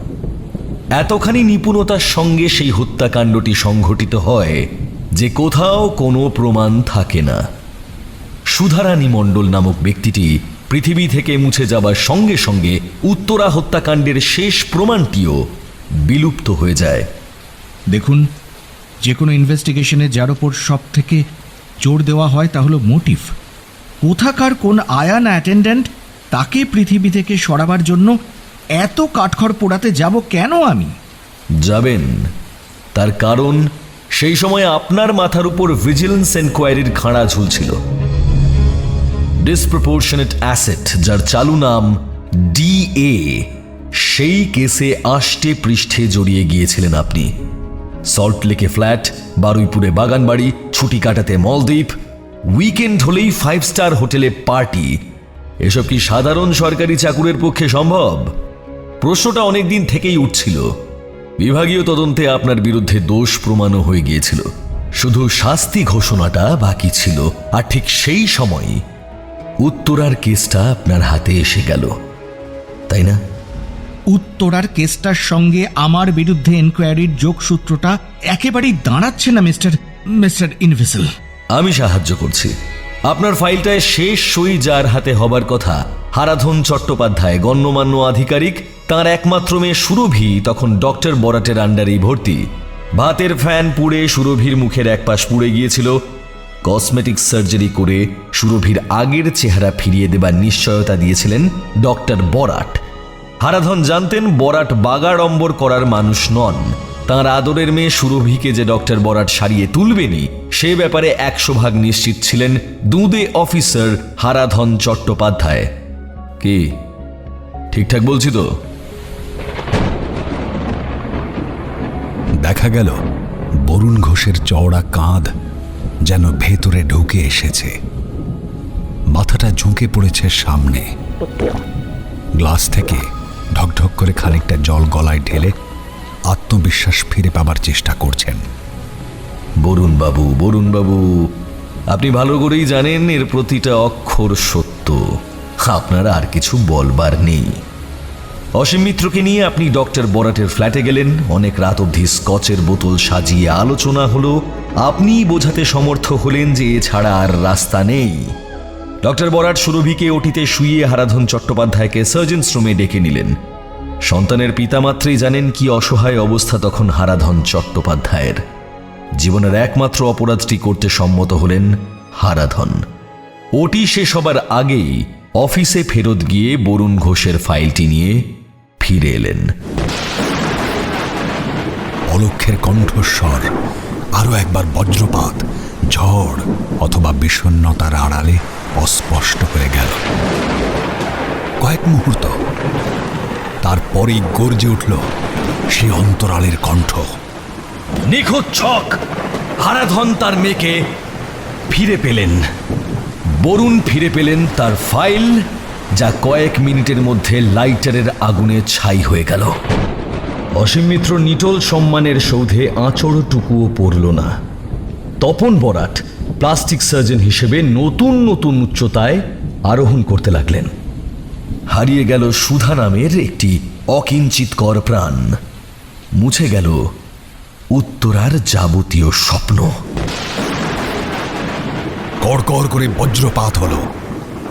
S8: এতখানি নিপুণতার সঙ্গে সেই হত্যাকাণ্ডটি সংঘটিত হয় যে কোথাও কোনো প্রমাণ থাকে না। সুধারানী মণ্ডল নামক ব্যক্তিটি পৃথিবী থেকে মুছে যাবার সঙ্গে সঙ্গে উত্তরা হত্যাকাণ্ডের শেষ প্রমাণটিও বিলুপ্ত হয়ে যায়।
S3: দেখুন, যে কোনো ইনভেস্টিগেশনে যার ওপর সব থেকে জোর দেওয়া হয় তা হলো মোটিভ। কোথাকার কোন আয়ান অ্যাটেন্ডেন্ট, তাকে পৃথিবী থেকে সরাবার জন্য এত কাঠখড় পোড়াতে যাব কেন আমি?
S8: যাবেন, তার কারণ সেই সময় আপনার মাথার উপর ভিজিলেন্স এনকোয়ারির খাঁড়া ঝুলছিল। ডিসপ্রপোর্শনেট অ্যাসেট, যার চালু নাম DA, সেই কেসে আষ্টে পৃষ্ঠে জড়িয়ে গিয়েছিলেন আপনি। সল্টলেকে ফ্ল্যাট, বারুইপুরে বাগানবাড়ি, ছুটি কাটাতে মলদ্বীপ, উইকেন্ড হলেই 5 স্টার হোটেলে পার্টি, এসব কি সাধারণ সরকারি চাকুরের পক্ষে সম্ভব? প্রশ্নটা অনেকদিন থেকেই উঠছিল। বিভাগীয় তদন্তে আপনার বিরুদ্ধে দোষ প্রমাণও হয়ে গিয়েছিল, শুধু শাস্তি ঘোষণাটা বাকি ছিল। আর ঠিক সেই সময় উত্তরার কেসটা আপনার হাতে এসে গেল, তাই না?
S3: উত্তরার কেসটার সঙ্গে আমার বিরুদ্ধে এনকোয়ারির যোগসূত্রটা একেবারেই দাঁড়াচ্ছে না মিস্টার ইনভিসিল।
S8: আমি সাহায্য করছি। আপনার ফাইলটায় শেষ সই যার হাতে হবার কথা, হারাধন চট্টোপাধ্যায়, গণ্যমান্য আধিকারিক, তার একমাত্র মেয়ে সুরভি তখন ডক্টর বরাটের আন্ডারেই ভর্তি। ভাতের ফ্যান পুড়ে সুরভির মুখের একপাশ পুড়ে গিয়েছিল। কসমেটিক সার্জারি করে সুরভির আগের চেহারা ফিরিয়ে দেবার নিশ্চয়তা দিয়েছিলেন ডক্টর বরাট। হারাধন জানতেন বরাট বাগাড়ম্বর করার মানুষ নন, তার আদরের মেয়ে সুরভিকে যে ডক্টর বরাট সারিয়ে তুলবেনি সে ব্যাপারে 100% নিশ্চিত ছিলেন দুঁদে অফিসার হারাধন চট্টোপাধ্যায়। কি ঠিকঠাক বলছি তো?
S1: দেখা গেল বরুণ ঘোষের চওড়া কাঁধ যেন ভেতরে ঢুকে এসেছে, মাথাটা ঝুঁকে পড়েছে সামনে। গ্লাস থেকে ঢকঢক করে খানিকটা জল গলায় ঢেলে আত্মবিশ্বাস ফিরে পাবার চেষ্টা করছেন।
S8: বরুণ বাবু, আপনি ভালো করেই জানেন এর প্রতিটা অক্ষর সত্য, আপনার আর কিছু বলবার নেই। অসীম মিত্রকে নিয়ে আপনি ডক্টর বরাটের ফ্ল্যাটে গেলেন, অনেক রাত অবধি স্কচের বোতল সাজিয়ে আলোচনা হলো, আপনিই বোঝাতে সমর্থ হলেন যে এছাড়া আর রাস্তা নেই। ডক্টর বরাট সুরভিকে ওটিতে শুইয়ে হারাধন চট্টোপাধ্যায়কে সার্জেন্স রুমে ডেকে নিলেন। সন্তানের পিতামাত্রই জানেন কি অসহায় অবস্থা তখন হারাধন চট্টোপাধ্যায়ের। জীবনের একমাত্র অপরাধটি করতে সম্মত হলেন হারাধন। ওটি শেষ হবার আগেই অফিসে ফেরত গিয়ে বরুণ ঘোষের ফাইলটি নিয়ে ফিরে এলেন।
S1: অলক্ষের কণ্ঠস্বর আরো একবার বজ্রপাত, ঝড় অথবা বিষণ্ণতার আড়ালে অস্পষ্ট হয়ে গেল। কয়েক মুহূর্ত, তারপরেই গর্জে উঠল সে অন্তরালের কণ্ঠ।
S8: নিখুঁত ছক! হারাধন তার মেয়েকে ফিরে পেলেন। বরুণ ফিরে পেলেন তার ফাইল, যা কয়েক মিনিটের মধ্যে লাইটারের আগুনে ছাই হয়ে গেল। অসীম মিত্র নিটোল সম্মানের সৌধে আঁচড়টুকুও পড়ল না। তপন বরাট প্লাস্টিক সার্জন হিসেবে নতুন নতুন উচ্চতায় আরোহণ করতে লাগলেন। হারিয়ে গেল সুধা নামের একটি অকিঞ্চিতকর প্রাণ, মুছে গেল উত্তরার যাবতীয় স্বপ্ন।
S1: কড়কড় করে বজ্রপাত হলো,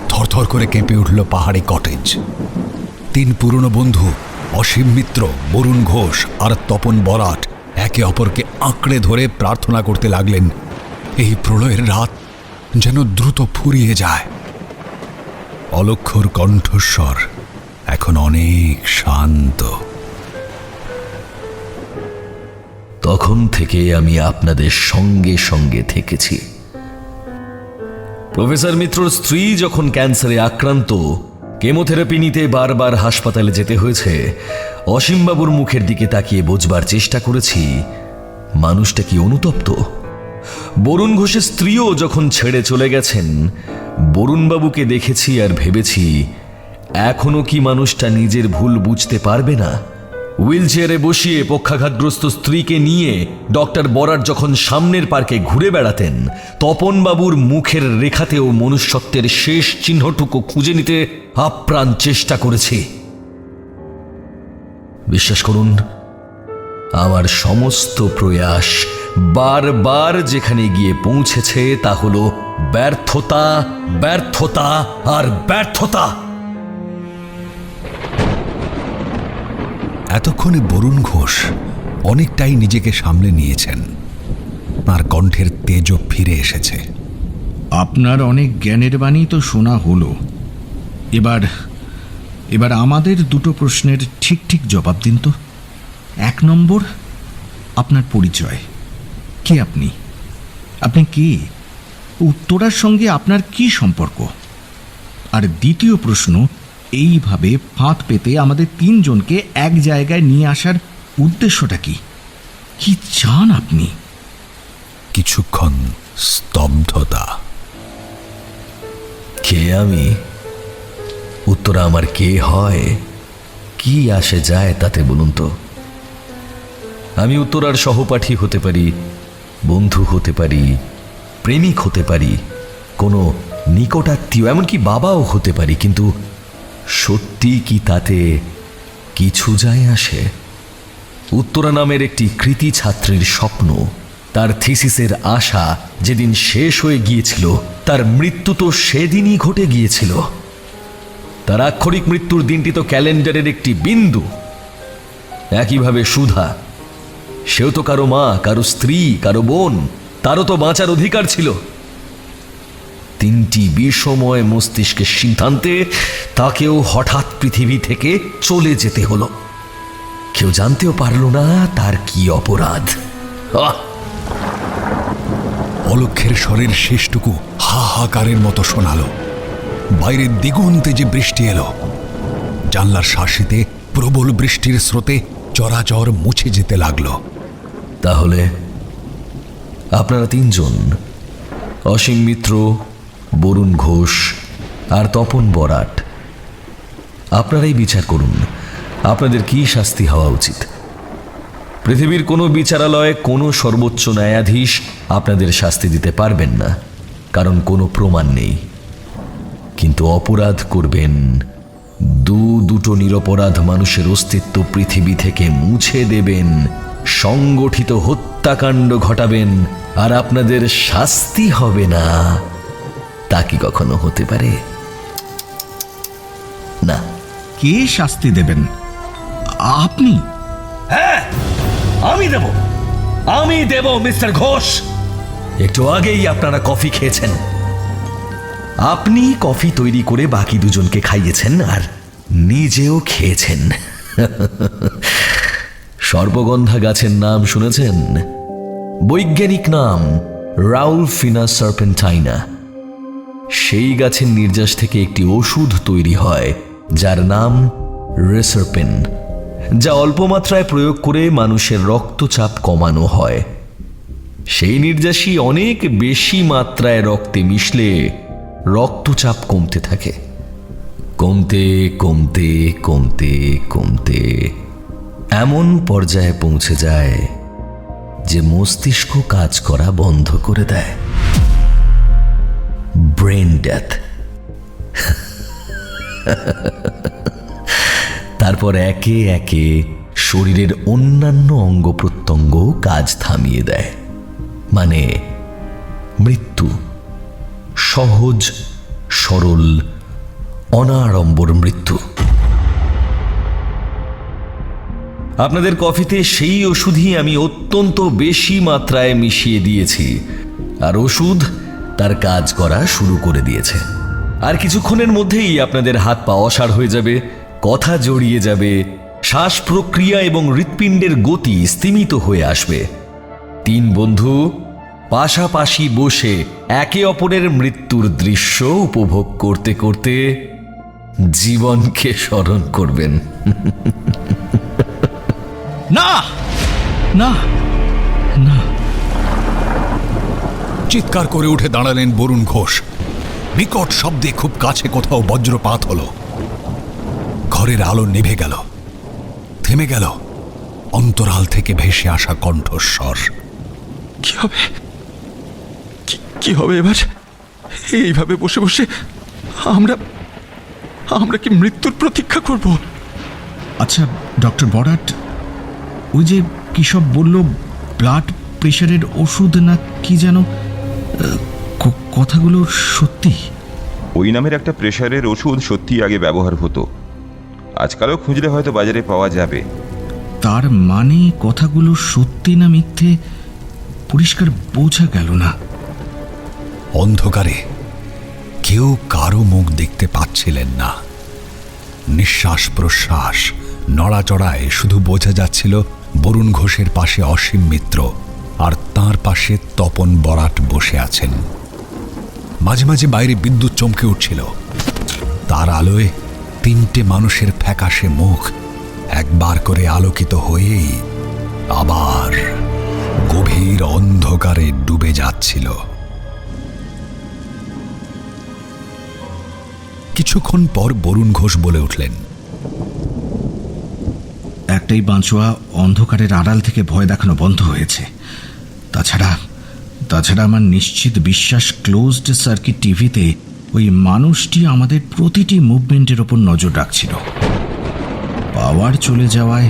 S1: থরথর করে কেঁপে উঠল পাহাড়ি কটেজ। তিন পুরনো বন্ধু অসীম মিত্র, বরুণ ঘোষ আর তপন বরাট একে অপরকে আঁকড়ে ধরে প্রার্থনা করতে লাগলেন এই প্রলয়ের রাত যেন দ্রুত ফুরিয়ে যায়। অলক্ষর কণ্ঠস্বর এখন অনেক শান্ত।
S8: তখন থেকে আমি আপনাদের সঙ্গে সঙ্গে থেকেছি। প্রফেসর মিত্রর স্ত্রী যখন ক্যান্সারে আক্রান্ত, কেমোথেরাপি নিতে বারবার হাসপাতালে যেতে হয়েছে, অসীমবাবুর মুখের দিকে তাকিয়ে বোঝবার চেষ্টা করেছি মানুষটা কি অনুতপ্ত। বরুণ ঘোষের স্ত্রীও যখন ছেড়ে চলে গেছেন, বরুণবাবুকে দেখেছি আর ভেবেছি এখনো কি মানুষটা নিজের ভুল বুঝতে পারবে না। হুইল চেয়ারে বসিয়ে পক্ষাঘাতগ্রস্ত স্ত্রীকে নিয়ে ডক্টর বরাট যখন সামনের পার্কে ঘুরে বেড়াতেন, তপনবাবুর মুখের রেখাতেও মনুষ্যত্বের শেষ চিহ্নটুকু খুঁজে নিতে আপ্রাণ চেষ্টা করেছি। বিশ্বাস করুন, আমার সমস্ত প্রয়াস বারবার যেখানে গিয়ে পৌঁছেছে তা হলো ব্যর্থতা, ব্যর্থতা আর ব্যর্থতা।
S1: এতক্ষণে বরুণ ঘোষ অনেকটাই নিজেকে সামলে নিয়েছেন, তার কণ্ঠের তেজও ফিরে এসেছে।
S3: আপনার অনেক জ্ঞানের বাণী তো শোনা হলো। এবার আমাদের দুটো প্রশ্নের ঠিক ঠিক জবাব দিন তো। 1 নম্বর, আপনার পরিচয়। কে আপনি? আপনি কে? উত্তরার সঙ্গে আপনার কি সম্পর্ক? আর দ্বিতীয় প্রশ্ন, এইভাবে ফাঁদ পেতে আমাদের 3 জনকে এক জায়গায় নিয়ে আসার উদ্দেশ্যটা কি? কি চান আপনি?
S1: কিছুক্ষণ স্তব্ধতা।
S8: কে আমি? উত্তরা আমার কে হয়, কি আসে যায় তাতে বলুন তো? আমি উত্তরার সহপাঠী হতে পারি, বন্ধু হতে পারি, প্রেমিক হতে পারি, কোনো নিকটাত্মীয়, এমনকি বাবাও হতে পারি, কিন্তু সত্যি কি তাতে কিছু যায় আসে? উত্তরা নামের একটি কৃতি ছাত্রীর স্বপ্ন, তার থিসিসের আশা যেদিন শেষ হয়ে গিয়েছিল, তার মৃত্যু তো সেদিনই ঘটে গিয়েছিল। তার আক্ষরিক মৃত্যুর দিনটি তো ক্যালেন্ডারের একটি বিন্দু। একইভাবে সুধা, সেও তো কারো মা, কারো স্ত্রী, কারো বোন, তারও তো বাঁচার অধিকার ছিল। 3টি বিষময় মস্তিষ্কের সিদ্ধান্তে তাকেও হঠাৎ পৃথিবী থেকে চলে যেতে হলো। কেউ জানতেও পারলো না তার কি অপরাধ। আহ!
S1: অলক্ষের স্বরের শেষটুকু হাহাকারের মতো শোনালো। বাইরের দ্বিগুণ তেজে বৃষ্টি এলো। জানলার শাসিতে প্রবল বৃষ্টির স্রোতে চরাচর মুছে যেতে লাগলো।
S8: তাহলে আপনারা তিনজন, অসীম মিত্র, বরুণ ঘোষ আর তপন বরাট, আপনারাই বিচার করুন আপনাদের কি শাস্তি হওয়া উচিত। পৃথিবীর কোনো বিচারালয়ে কোনো সর্বোচ্চ ন্যায়াধীশ আপনাদের শাস্তি দিতে পারবেন না, কারণ কোনো প্রমাণ নেই। কিন্তু অপরাধ করবেন, দুটো নিরপরাধ মানুষের অস্তিত্ব পৃথিবী থেকে মুছে দেবেন, সংগঠিত হত্যাকাণ্ড ঘটাবেন, আর আপনাদের শাস্তি হবে না, তা কি কখনো হতে পারে? না।
S3: কে শাস্তি দেবেন? আপনি?
S8: হ্যাঁ, আমি দেব মিস্টার ঘোষ। একটু আগেই আপনারা কফি খেয়েছেন। আপনি কফি তৈরি করে বাকি দুজনকে খাইয়েছেন আর নিজেও খেয়েছেন। সর্পগন্ধা গাছের নাম শুনেছেন? বৈজ্ঞানিক নাম রাউলফিনা সার্পেন্টাইনা। সেই গাছের নির্যাস থেকে একটি ওষুধ তৈরি হয় যার নাম রেসারপেন, যা অল্প মাত্রায় প্রয়োগ করে মানুষের রক্তচাপ কমানো হয়। সেই নির্যাসই অনেক বেশি মাত্রায় রক্তে মিশলে রক্তচাপ কমতে থাকে, কমতে কমতে কমতে কমতে এমন পর্যায়ে পৌঁছে যায় যে মস্তিষ্ক কাজ করা বন্ধ করে দেয়, ব্রেন ডেথ। তারপর একে একে শরীরের অন্যান্য অঙ্গ প্রত্যঙ্গ কাজ থামিয়ে দেয়, মানে মৃত্যু। সহজ সরল অনাড়ম্বর মৃত্যু। আপনাদের কফিতে সেই ওষুধই আমি অত্যন্ত বেশি মাত্রায় মিশিয়ে দিয়েছি, আর ওষুধ তার কাজ করা শুরু করে দিয়েছে। আর কিছুক্ষণের মধ্যেই আপনাদের হাত পা অসাড় হয়ে যাবে, কথা জড়িয়ে যাবে, শ্বাস প্রক্রিয়া এবং হৃৎপিণ্ডের গতি স্তিমিত হয়ে আসবে। তিন বন্ধু পাশাপাশি বসে একে অপরের মৃত্যুর দৃশ্য উপভোগ করতে করতে জীবনকে স্মরণ করবেন।
S3: না, না, না!
S1: চিৎকার করে উঠে দাঁড়ালেন বরুণ ঘোষ। বিকট শব্দে খুব কাছে কোথাও বজ্রপাত হলো। ঘরের আলো নিভে গেল, থেমে গেল অন্তরাল থেকে ভেসে আসা কণ্ঠস্বর।
S9: কি হবে? কি হবে এবার? এইভাবে বসে বসে আমরা কি মৃত্যুর প্রতীক্ষা করব?
S3: আচ্ছা ডক্টর বরাট, ওই যে কি সব বলল, ব্লাড প্রেশারের ওষুধ না কি যেন, কথাগুলো সত্যি?
S6: ওই নামের একটা প্রেশারের ওষুধ সত্যি আগে ব্যবহার হতো, আজকালও খুঁজলে হয়তো বাজারে পাওয়া যাবে।
S3: তার মানে কথাগুলো সত্যি না মিথ্যে পরিষ্কার বোঝা গেল না।
S1: অন্ধকারে কেউ কারো মুখ দেখতে পাচ্ছিলেন না। নিঃশ্বাস প্রশ্বাস নড়াচড়ায় শুধু বোঝা যাচ্ছিল বরুণ ঘোষের পাশে অসীম মিত্র আর তার পাশে তপন বরাট বসে আছেন। মাঝে মাঝে বাইরে বিদ্যুৎ চমকে উঠছিল। তার আলোয় তিনটে মানুষের ফ্যাকাশে মুখ একবার করে আলোকিত হয়েই আবার গভীর অন্ধকারে ডুবে যাচ্ছিল। কিছুক্ষণ পর বরুণ ঘোষ বলে উঠলেন,
S3: একটাই বাঁচোয়া অন্ধকারের আড়াল থেকে ভয় দেখানো বন্ধ হয়েছে। তাছাড়া আমার নিশ্চিত বিশ্বাস ক্লোজড সার্কিট টিভিতে ওই মানুষটি আমাদের প্রতিটি মুভমেন্টের ওপর নজর রাখছিল। পাওয়ার চলে যাওয়ায়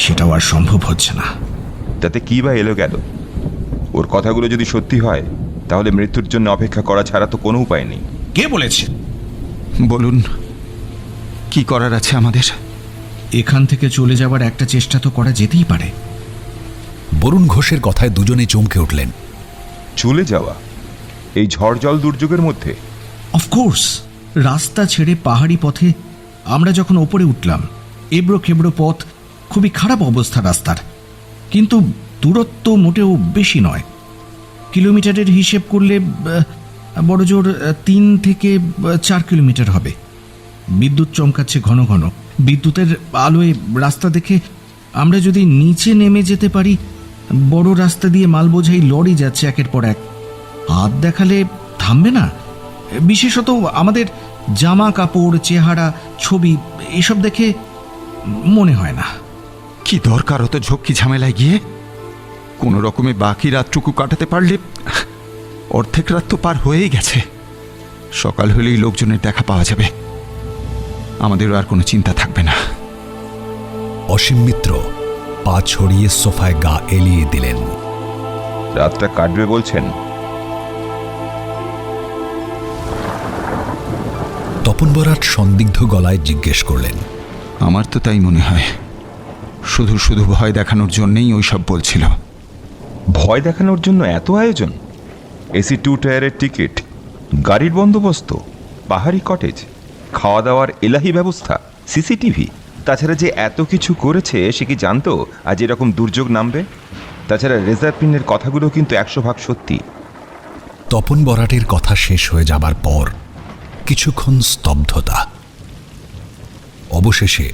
S3: সেটাও আর সম্ভব হচ্ছে না।
S6: তাতে কি বা এলো গেল? ওর কথাগুলো যদি সত্যি হয় তাহলে মৃত্যুর জন্য অপেক্ষা করা ছাড়া তো কোনো উপায় নেই।
S3: কে বলেছে?
S9: বলুন, কি করার আছে আমাদের?
S3: এখান থেকে চলে যাওয়ার একটা চেষ্টা তো করা যেতেই পারে।
S1: বরুণ ঘোষের কথায় দুজনে চমকে উঠলেন।
S6: চলে যাওয়া এই ঝড় জল দুর্যোগের মধ্যে?
S3: অফকোর্স, রাস্তা ছেড়ে পাহাড়ি পথে আমরা যখন ওপরে উঠলাম, এবড়ো খেবড়ো পথ, খুবই খারাপ অবস্থা রাস্তার, কিন্তু দূরত্ব মোটেও বেশি নয়। কিলোমিটারের হিসেব করলে বড়জোর 3 থেকে 4 কিলোমিটার হবে। বিদ্যুৎ চমকাচ্ছে ঘন ঘন। বিদ্যুতের আলোয় রাস্তা দেখে আমরা যদি নিচে নেমে যেতে পারি, বড় রাস্তা দিয়ে মাল বোঝাই লরি যাচ্ছে একের পর এক। হাত দেখালে থামবে না। বিশেষত আমাদের জামা কাপড়, চেহারা, ছবি এসব দেখে মনে হয় না।
S9: কি দরকার হতো ঝক্কি ঝামেলায় গিয়ে? কোনো রকমে বাকি রাতটুকু কাটাতে পারলে। অর্ধেক রাত তো পার হয়েই গেছে। সকাল হলেই লোকজনের দেখা পাওয়া যাবে, আমাদেরও আর কোনো চিন্তা থাকবে না।
S1: অসীম মিত্র পা ছড়িয়ে সোফায় গা এলিয়ে দিলেন।
S6: রাতটা কাটবে বলছেন?
S1: তপন বরাট সন্দিগ্ধ গলায় জিজ্ঞেস করলেন।
S9: আমার তো তাই মনে হয়। শুধু শুধু ভয় দেখানোর জন্যেই ওই সব বলছিল।
S6: ভয় দেখানোর জন্য এত আয়োজন? এসি 2 টায়ারের টিকিট, গাড়ির বন্দোবস্ত, পাহাড়ি কটেজ, খাওয়া দাওয়ার এলাহি ব্যবস্থা, সিসিটিভি। তাছাড়া যে এত কিছু করেছে সে কি জানতো আজ এরকম দুর্যোগ নামবে? তাছাড়া রেজার পিনের কথাগুলো কিন্তু 100% সত্যি।
S1: তপন বরাটের কথা শেষ হয়ে যাবার পর কিছুক্ষণ স্তব্ধতা। অবশেষে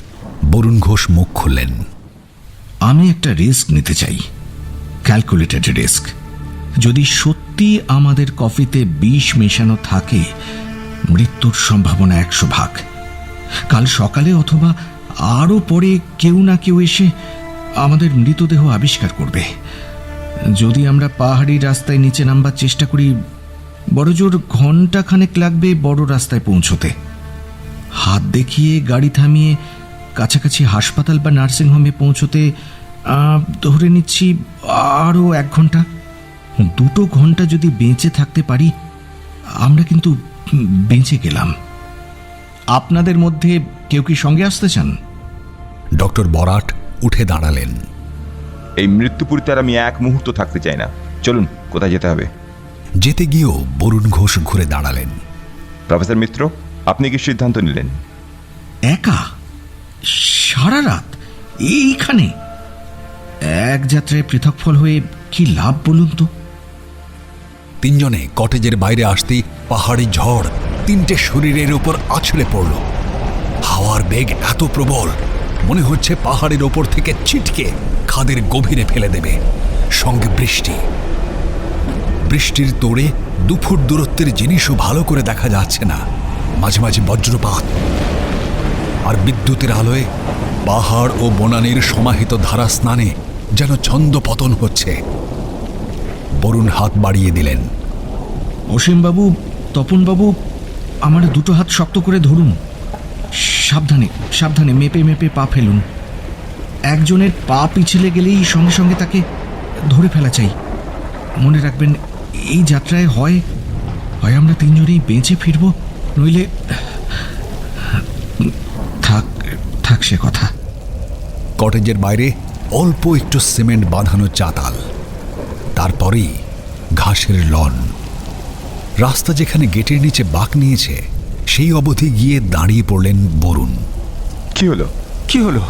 S1: বরুণ ঘোষ মুখ খুললেন।
S3: আমি একটা রিস্ক নিতে চাই, ক্যালকুলেটেড রিস্ক। যদি সত্যি আমাদের কফিতে বিষ মেশানো থাকে, মৃত্যুর সম্ভাবনা 100 ভাগ। কাল সকালে অথবা আরও পরে কেউ না কেউ এসে আমাদের মৃতদেহ আবিষ্কার করবে। যদি আমরা পাহাড়ি রাস্তায় নিচে নামবার চেষ্টা করি, বড়জোর ঘণ্টাখানেক লাগবে বড় রাস্তায় পৌঁছতে। হাত দেখিয়ে গাড়ি থামিয়ে কাছাকাছি হাসপাতাল বা নার্সিংহোমে পৌঁছতে ধরে নিচ্ছি আরও 1 ঘন্টা। 2 ঘন্টা যদি বেঁচে থাকতে পারি, আমরা কিন্তু বেঁচে গেলাম। আপনাদের মধ্যে কেউ কি সঙ্গে আসতে চান?
S1: ডক্টর বরাট উঠে দাঁড়ালেন।
S6: এই মৃত্যুপুরীতে আর আমি এক মুহূর্ত থাকতে চাই না। চলুন, কোথায় যেতে হবে?
S1: যেতে গিয়েও বরুণ ঘোষ ঘুরে দাঁড়ালেন।
S6: প্রফেসর মিত্র, আপনি কি সিদ্ধান্ত নিলেন?
S3: একা সারা রাত এইখানে? এক যাত্রায় পৃথক ফল হয়ে কি লাভ বলুন তো?
S1: 3 জনে কটেজের বাইরে আসতেই পাহাড়ি ঝড় 3টে শরীরের উপর আছড়ে পড়ল। হাওয়ার বেগ এত প্রবল, মনে হচ্ছে পাহাড়ের ওপর থেকে ছিটকে খাদের গভীরে ফেলে দেবে। সঙ্গে বৃষ্টি। বৃষ্টির তোড়ে 2 ফুট দূরত্বের জিনিসও ভালো করে দেখা যাচ্ছে না। মাঝে মাঝে বজ্রপাত। আর বিদ্যুতের আলোয় পাহাড় ও বনানীর সমাহিত ধারা স্নানে যেন ছন্দপতন হচ্ছে। বরুণ হাত বাড়িয়ে দিলেন।
S3: অসীমবাবু, তপনবাবু, আমার 2 হাত শক্ত করে ধরুন। সাবধানে সাবধানে মেপে মেপে পা ফেলুন। একজনের পা পিছলে গেলেই সঙ্গে সঙ্গে তাকে ধরে ফেলা চাই। মনে রাখবেন, এই যাত্রায় হয় আমরা 3 জনেই বেঁচে ফিরব, নইলে থাক সে কথা।
S1: কটেজের বাইরে অল্প একটু সিমেন্ট বাঁধানো চাতাল, তারপরেই ঘাসের লন। রাস্তা যেখানে গেটের নিচে বাঁক নিয়েছে সেই অবধি গিয়ে দাঁড়িয়ে পড়লেন বরুণ।
S6: কি হলো?
S9: কি হলো?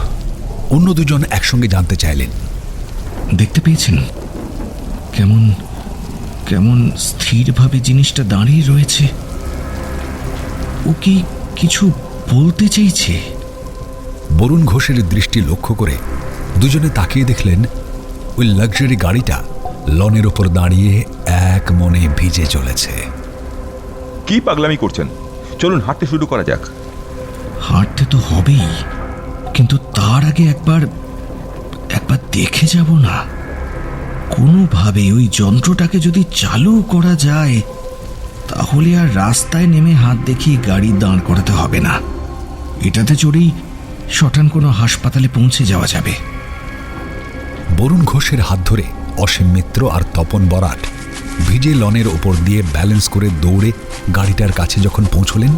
S1: অন্য 2 জন একসঙ্গে জানতে চাইলেন।
S3: দেখতে পেয়েছেন কেমন কেমন স্থিরভাবে জিনিসটা দাঁড়িয়ে রয়েছে? ও কি কিছু বলতে চাইছে?
S1: বরুণ ঘোষের দৃষ্টি লক্ষ্য করে 2 জনে তাকিয়ে দেখলেন ওই লাক্সারি গাড়িটা লনের ওপর দাঁড়িয়ে এক মনে ভিজে চলেছে।
S6: কি পাগলামি করছেন? চলুন হাঁটতে শুরু করা যাক।
S3: হাঁটতে তো হবেই, কিন্তু তার আগে একবার দেখে যাব না? কোনোভাবে ওই যন্ত্রটাকে যদি চালু করা যায়, তাহলে আর রাস্তায় নেমে হাত দেখিয়ে গাড়ি দাঁড় করাতে হবে না। এটাতে চড়েই শটান কোনো হাসপাতালে পৌঁছে যাওয়া যাবে।
S1: বরুণ ঘোষের হাত ধরে অসীম মিত্র আর তপন বরাট ভিজে লনের ওপর দিয়ে ব্যালেন্স করে দৌড়ে গাড়িটার কাছে যখন পৌঁছলেন,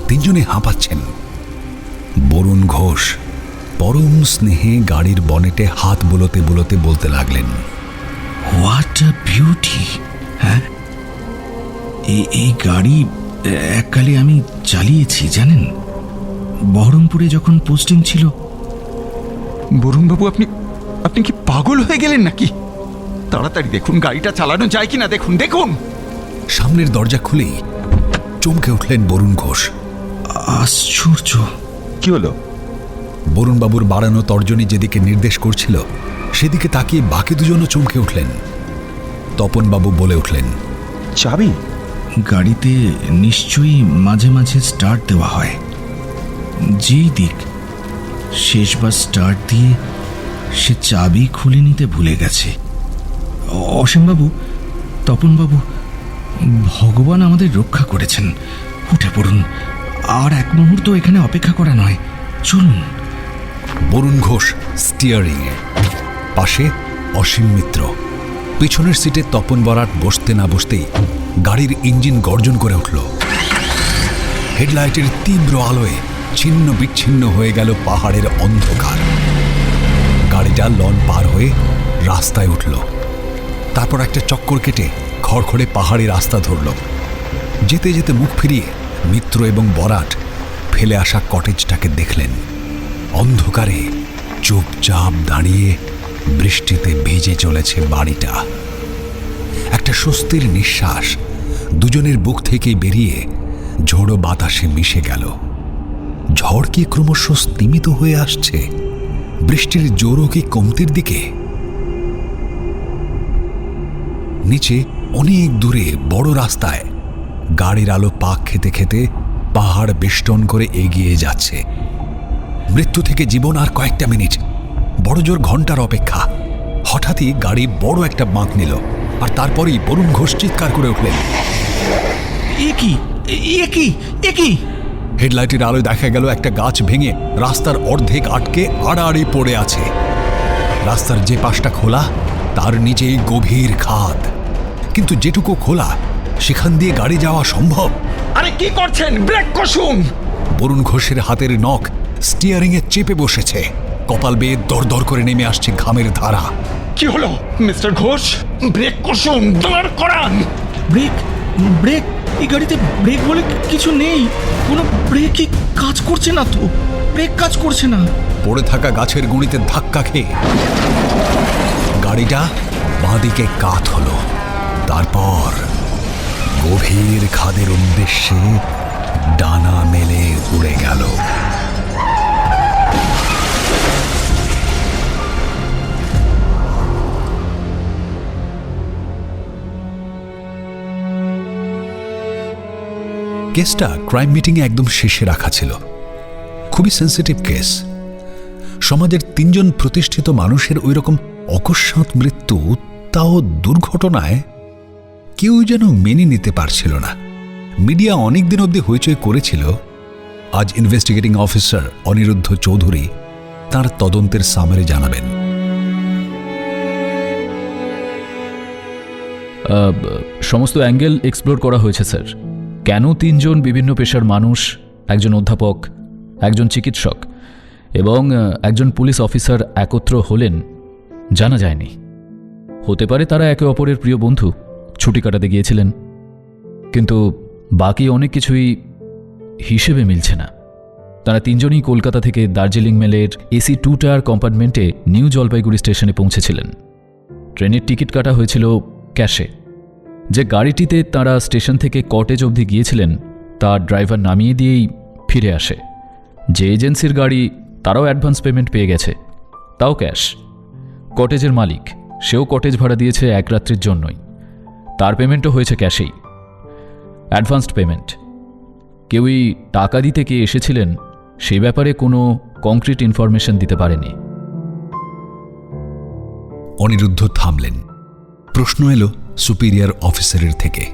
S1: 3 জনে হাঁপাচ্ছেন। বরুণ ঘোষ পরম স্নেহে গাড়ির বনেটে হাত বুলোতে বুলোতে বলতে লাগলেন,
S3: হোয়াট আ বিউটি! হ্যাঁ, এই গাড়ি এককালে আমি চালিয়েছি, জানেন। বহরমপুরে যখন পোস্টিং ছিল
S9: বরুণবাবু, আপনি আপনি কি পাগল হয়ে গেলেন নাকি? তাড়াতাড়ি দেখুন গাড়িটা চালানো যায় কিনা, দেখুন দেখুন।
S1: সামনের দরজা খুলেই চমকে উঠলেন বরুণ ঘোষ।
S3: আশ্চর্য!
S6: কি হলো?
S1: বরুণবাবুর বাড়ানো তর্জনী যেদিকে নির্দেশ করছিল সেদিকে তাকিয়ে বাকি দুজনও চমকে উঠলেন। তপনবাবু বলে উঠলেন,
S6: চাবি?
S3: গাড়িতে নিশ্চয়ই মাঝে মাঝে স্টার্ট দেওয়া হয়। যেই দিক শেষবার স্টার্ট দিয়ে সে চাবি খুলে নিতে ভুলে গেছে। অসীমবাবু, তপনবাবু, ভগবান আমাদের রক্ষা করেছেন। উঠে পড়ুন, আর এক মুহূর্ত এখানে অপেক্ষা করা নয়, চলুন।
S1: বরুণ ঘোষ স্টিয়ারিং এ, পাশে অসীম মিত্র, পিছনের সিটে তপন বরাট বসতে না বসতেই গাড়ির ইঞ্জিন গর্জন করে উঠল। হেডলাইটের তীব্র আলোয় ছিন্ন বিচ্ছিন্ন হয়ে গেল পাহাড়ের অন্ধকার। গাড়িটা লন পার হয়ে রাস্তায় উঠল, তারপর একটা চক্কর কেটে খড়খড়ে পাহাড়ি রাস্তা ধরল। যেতে যেতে মুখ ফিরিয়ে মিত্র এবং বরাট ফেলে আসা কটেজটাকে দেখলেন। অন্ধকারে চুপচাপ দাঁড়িয়ে বৃষ্টিতে ভিজে চলেছে বাড়িটা। একটা স্বস্তির নিঃশ্বাস দুজনের বুক থেকে বেরিয়ে ঝোড়ো বাতাসে মিশে গেল। ঝড় কি ক্রমশ স্তিমিত হয়ে আসছে? বৃষ্টির জোরও কি কমতির দিকে? নিচে অনেক দূরে বড় রাস্তায় গাড়ির আলো পাক খেতে খেতে পাহাড় বেষ্টন করে এগিয়ে যাচ্ছে। মৃত্যু থেকে জীবন আর কয়েকটা মিনিট, বড় জোর ঘন্টার অপেক্ষা। হঠাৎই গাড়ি বড় একটা বাঁক নিল, আর তারপরেই বরুণ ঘোষ চিৎকার করে উঠলেন,
S3: এ কি, এ কি, এ কি!
S1: হেডলাইটের আলোয় দেখা গেল একটা গাছ ভেঙে রাস্তার অর্ধেক আটকে আড়াআড়ি পড়ে আছে। রাস্তার যে পাশটা খোলা তার নিচেই গভীর খাদ, কিন্তু যেটুকু খোলা সেখান দিয়ে গাড়ি যাওয়া সম্ভব।
S9: আরে কি করছেন? ব্রেক কষুন!
S1: বরুণ ঘোষের হাতের নখ স্টিয়ারিং এ চেপে বসেছে, কপাল বেয়ে দরদর করে নেমে আসছে ঘামের ধারা।
S9: কি হলো মিস্টার ঘোষ? ব্রেক কষুন, দাঁড় করান!
S3: Brake, brake! এই গাড়িতে ব্রেক বলে কিছু নেই। কোনো ব্রেকই কাজ করছে না তো। ব্রেক কাজ করছে না।
S1: পড়ে থাকা গাছের গুঁড়িতে ধাক্কা খেয়ে গাড়িটা বাঁদিকে কাত হলো, তারপর গভীর খাদের উদ্দেশ্যে ডানা মেলে উড়ে গেল। কেসটা ক্রাইম মিটিংয়ে একদম শেষে রাখা ছিল। খুবই সেন্সিটিভ কেস। সমাজের 3 জন প্রতিষ্ঠিত মানুষের ওই রকম অকস্মাৎ মৃত্যু, তাও দুর্ঘটনায়, কেউ যেন মেনে নিতে পারছিল না। মিডিয়া অনেক দিন অবধি হইচই করেছিল। আজ ইনভেস্টিগেটিং অফিসার অনিরুদ্ধ চৌধুরী তার তদন্তের সামারি জানাবেন।
S10: সমস্ত অ্যাঙ্গেল এক্সপ্লোর করা হয়েছে স্যার। কেন 3 জন বিভিন্ন পেশার মানুষ, একজন অধ্যাপক, একজন চিকিৎসক এবং একজন পুলিশ অফিসার একত্র হলেন জানা যায়নি। হতে পারে তারা একে অপরের প্রিয় বন্ধু, ছুটি কাটাতে গিয়েছিলেন, কিন্তু বাকি অনেক কিছুই হিসেবে মিলছে না। তারা 3 জনই কলকাতা থেকে দার্জিলিং মেলের AC 2 টায়ার কম্পার্টমেন্টে নিউ জলপাইগুড়ি স্টেশনে পৌঁছেছিলেন। ট্রেনের টিকিট কাটা হয়েছিল ক্যাশে। যে গাড়িটিতে তারা স্টেশন থেকে কটেজ অবধি গিয়েছিলেন তার ড্রাইভার নামিয়ে দিয়েই ফিরে আসে। যে এজেন্সির গাড়ি, তারাও অ্যাডভান্স পেমেন্ট পেয়ে গেছে, তাও ক্যাশ। কটেজের মালিক, সেও কটেজ ভাড়া দিয়েছে 1 রাত্রির জন্যই, তার পেমেন্টও হয়েছে ক্যাশেই, অ্যাডভান্সড পেমেন্ট। কেউই টাকা দিতে কে এসেছিলেন সেই ব্যাপারে কোনো কংক্রিট ইনফরমেশন দিতে পারেনি।
S1: অনিরুদ্ধ থামলেন। প্রশ্ন এলো সুপিরিয়র অফিসারের থেকে,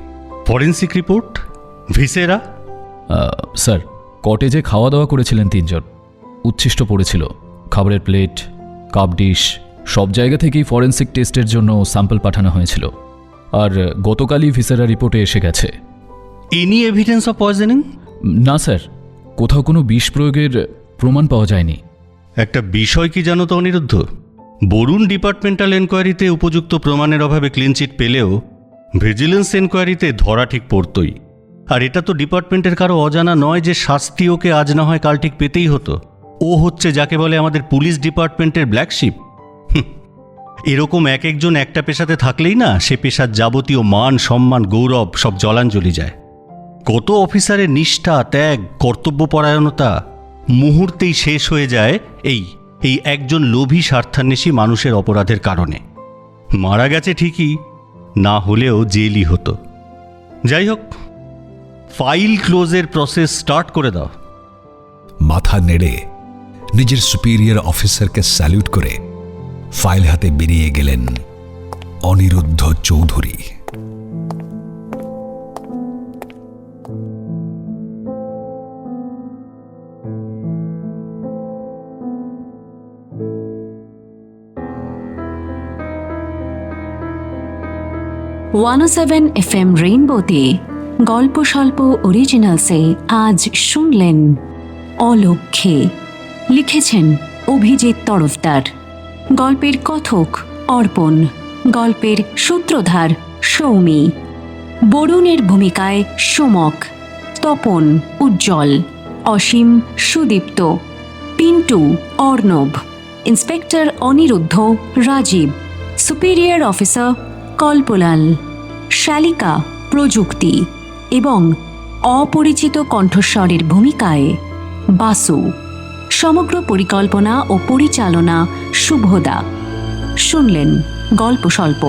S11: ফরেন্সিক রিপোর্ট, ভিসেরা?
S10: স্যার, কটেজে খাওয়া দাওয়া করেছিলেন 3 জন। উচ্ছিষ্ট পড়েছিল, খাবারের প্লেট, কাপ ডিশ, সব জায়গা থেকেই ফরেন্সিক টেস্টের জন্য স্যাম্পল পাঠানো হয়েছিল, আর গতকালই ভিসেরা রিপোর্টে এসে গেছে।
S11: Any evidence of poisoning?
S10: না স্যার, কোথাও কোনো বিষ প্রয়োগের প্রমাণ পাওয়া যায়নি।
S11: একটা বিষয় কি জানো তো অনিরুদ্ধ, বরুণ ডিপার্টমেন্টাল এনকোয়ারিতে উপযুক্ত প্রমাণের অভাবে ক্লিনচিট পেলেও ভিজিলেন্স এনকোয়ারিতে ধরা ঠিক পড়তই। আর এটা তো ডিপার্টমেন্টের কারো অজানা নয় যে শাস্তি ওকে আজ না হয় কাল ঠিক পেতেই হতো। ও হচ্ছে যাকে বলে আমাদের পুলিশ ডিপার্টমেন্টের ব্ল্যাক শিপ। এরকম এক একজন একটা পেশাতে থাকলেই না সে পেশার যাবতীয় মান সম্মান গৌরব সব জলাঞ্জলি যায়। কত অফিসারের নিষ্ঠা ত্যাগ কর্তব্যপরায়ণতা মুহূর্তেই শেষ হয়ে যায় এই একজন লোভী স্বার্থান্বেষী মানুষের অপরাধের কারণে। মারা গেছে ঠিকই, না হলেও জেলই হতো। যাই হোক, ফাইল ক্লোজের প্রসেস স্টার্ট করে দাও।
S1: মাথা নেড়ে নিজের সুপিরিয়র অফিসারকে স্যালিউট করে ফাইল হাতে বেরিয়ে গেলেন অনিরুদ্ধ চৌধুরী।
S2: ওয়ান FM রেইনবোতে গল্প স্বল্প অরিজিনালসে আজ শুনলেন অলক্ষ্যে, লিখেছেন অভিজিৎ তরফদার। গল্পের কথক অর্পণ, গল্পের সূত্রধার সৌমি, বরুণের ভূমিকায় Somak, Tapan Ujjwal, Asim Sudipta, Pintu Arnab, inspector Aniruddha Rajib, superior officer Kalpalal, শালিকা প্রযুক্তি এবং অপরিচিত কণ্ঠস্বরের ভূমিকায় বাসু। সমগ্র পরিকল্পনা ও পরিচালনা শুভদা। শুনলেন গল্প স্বল্প।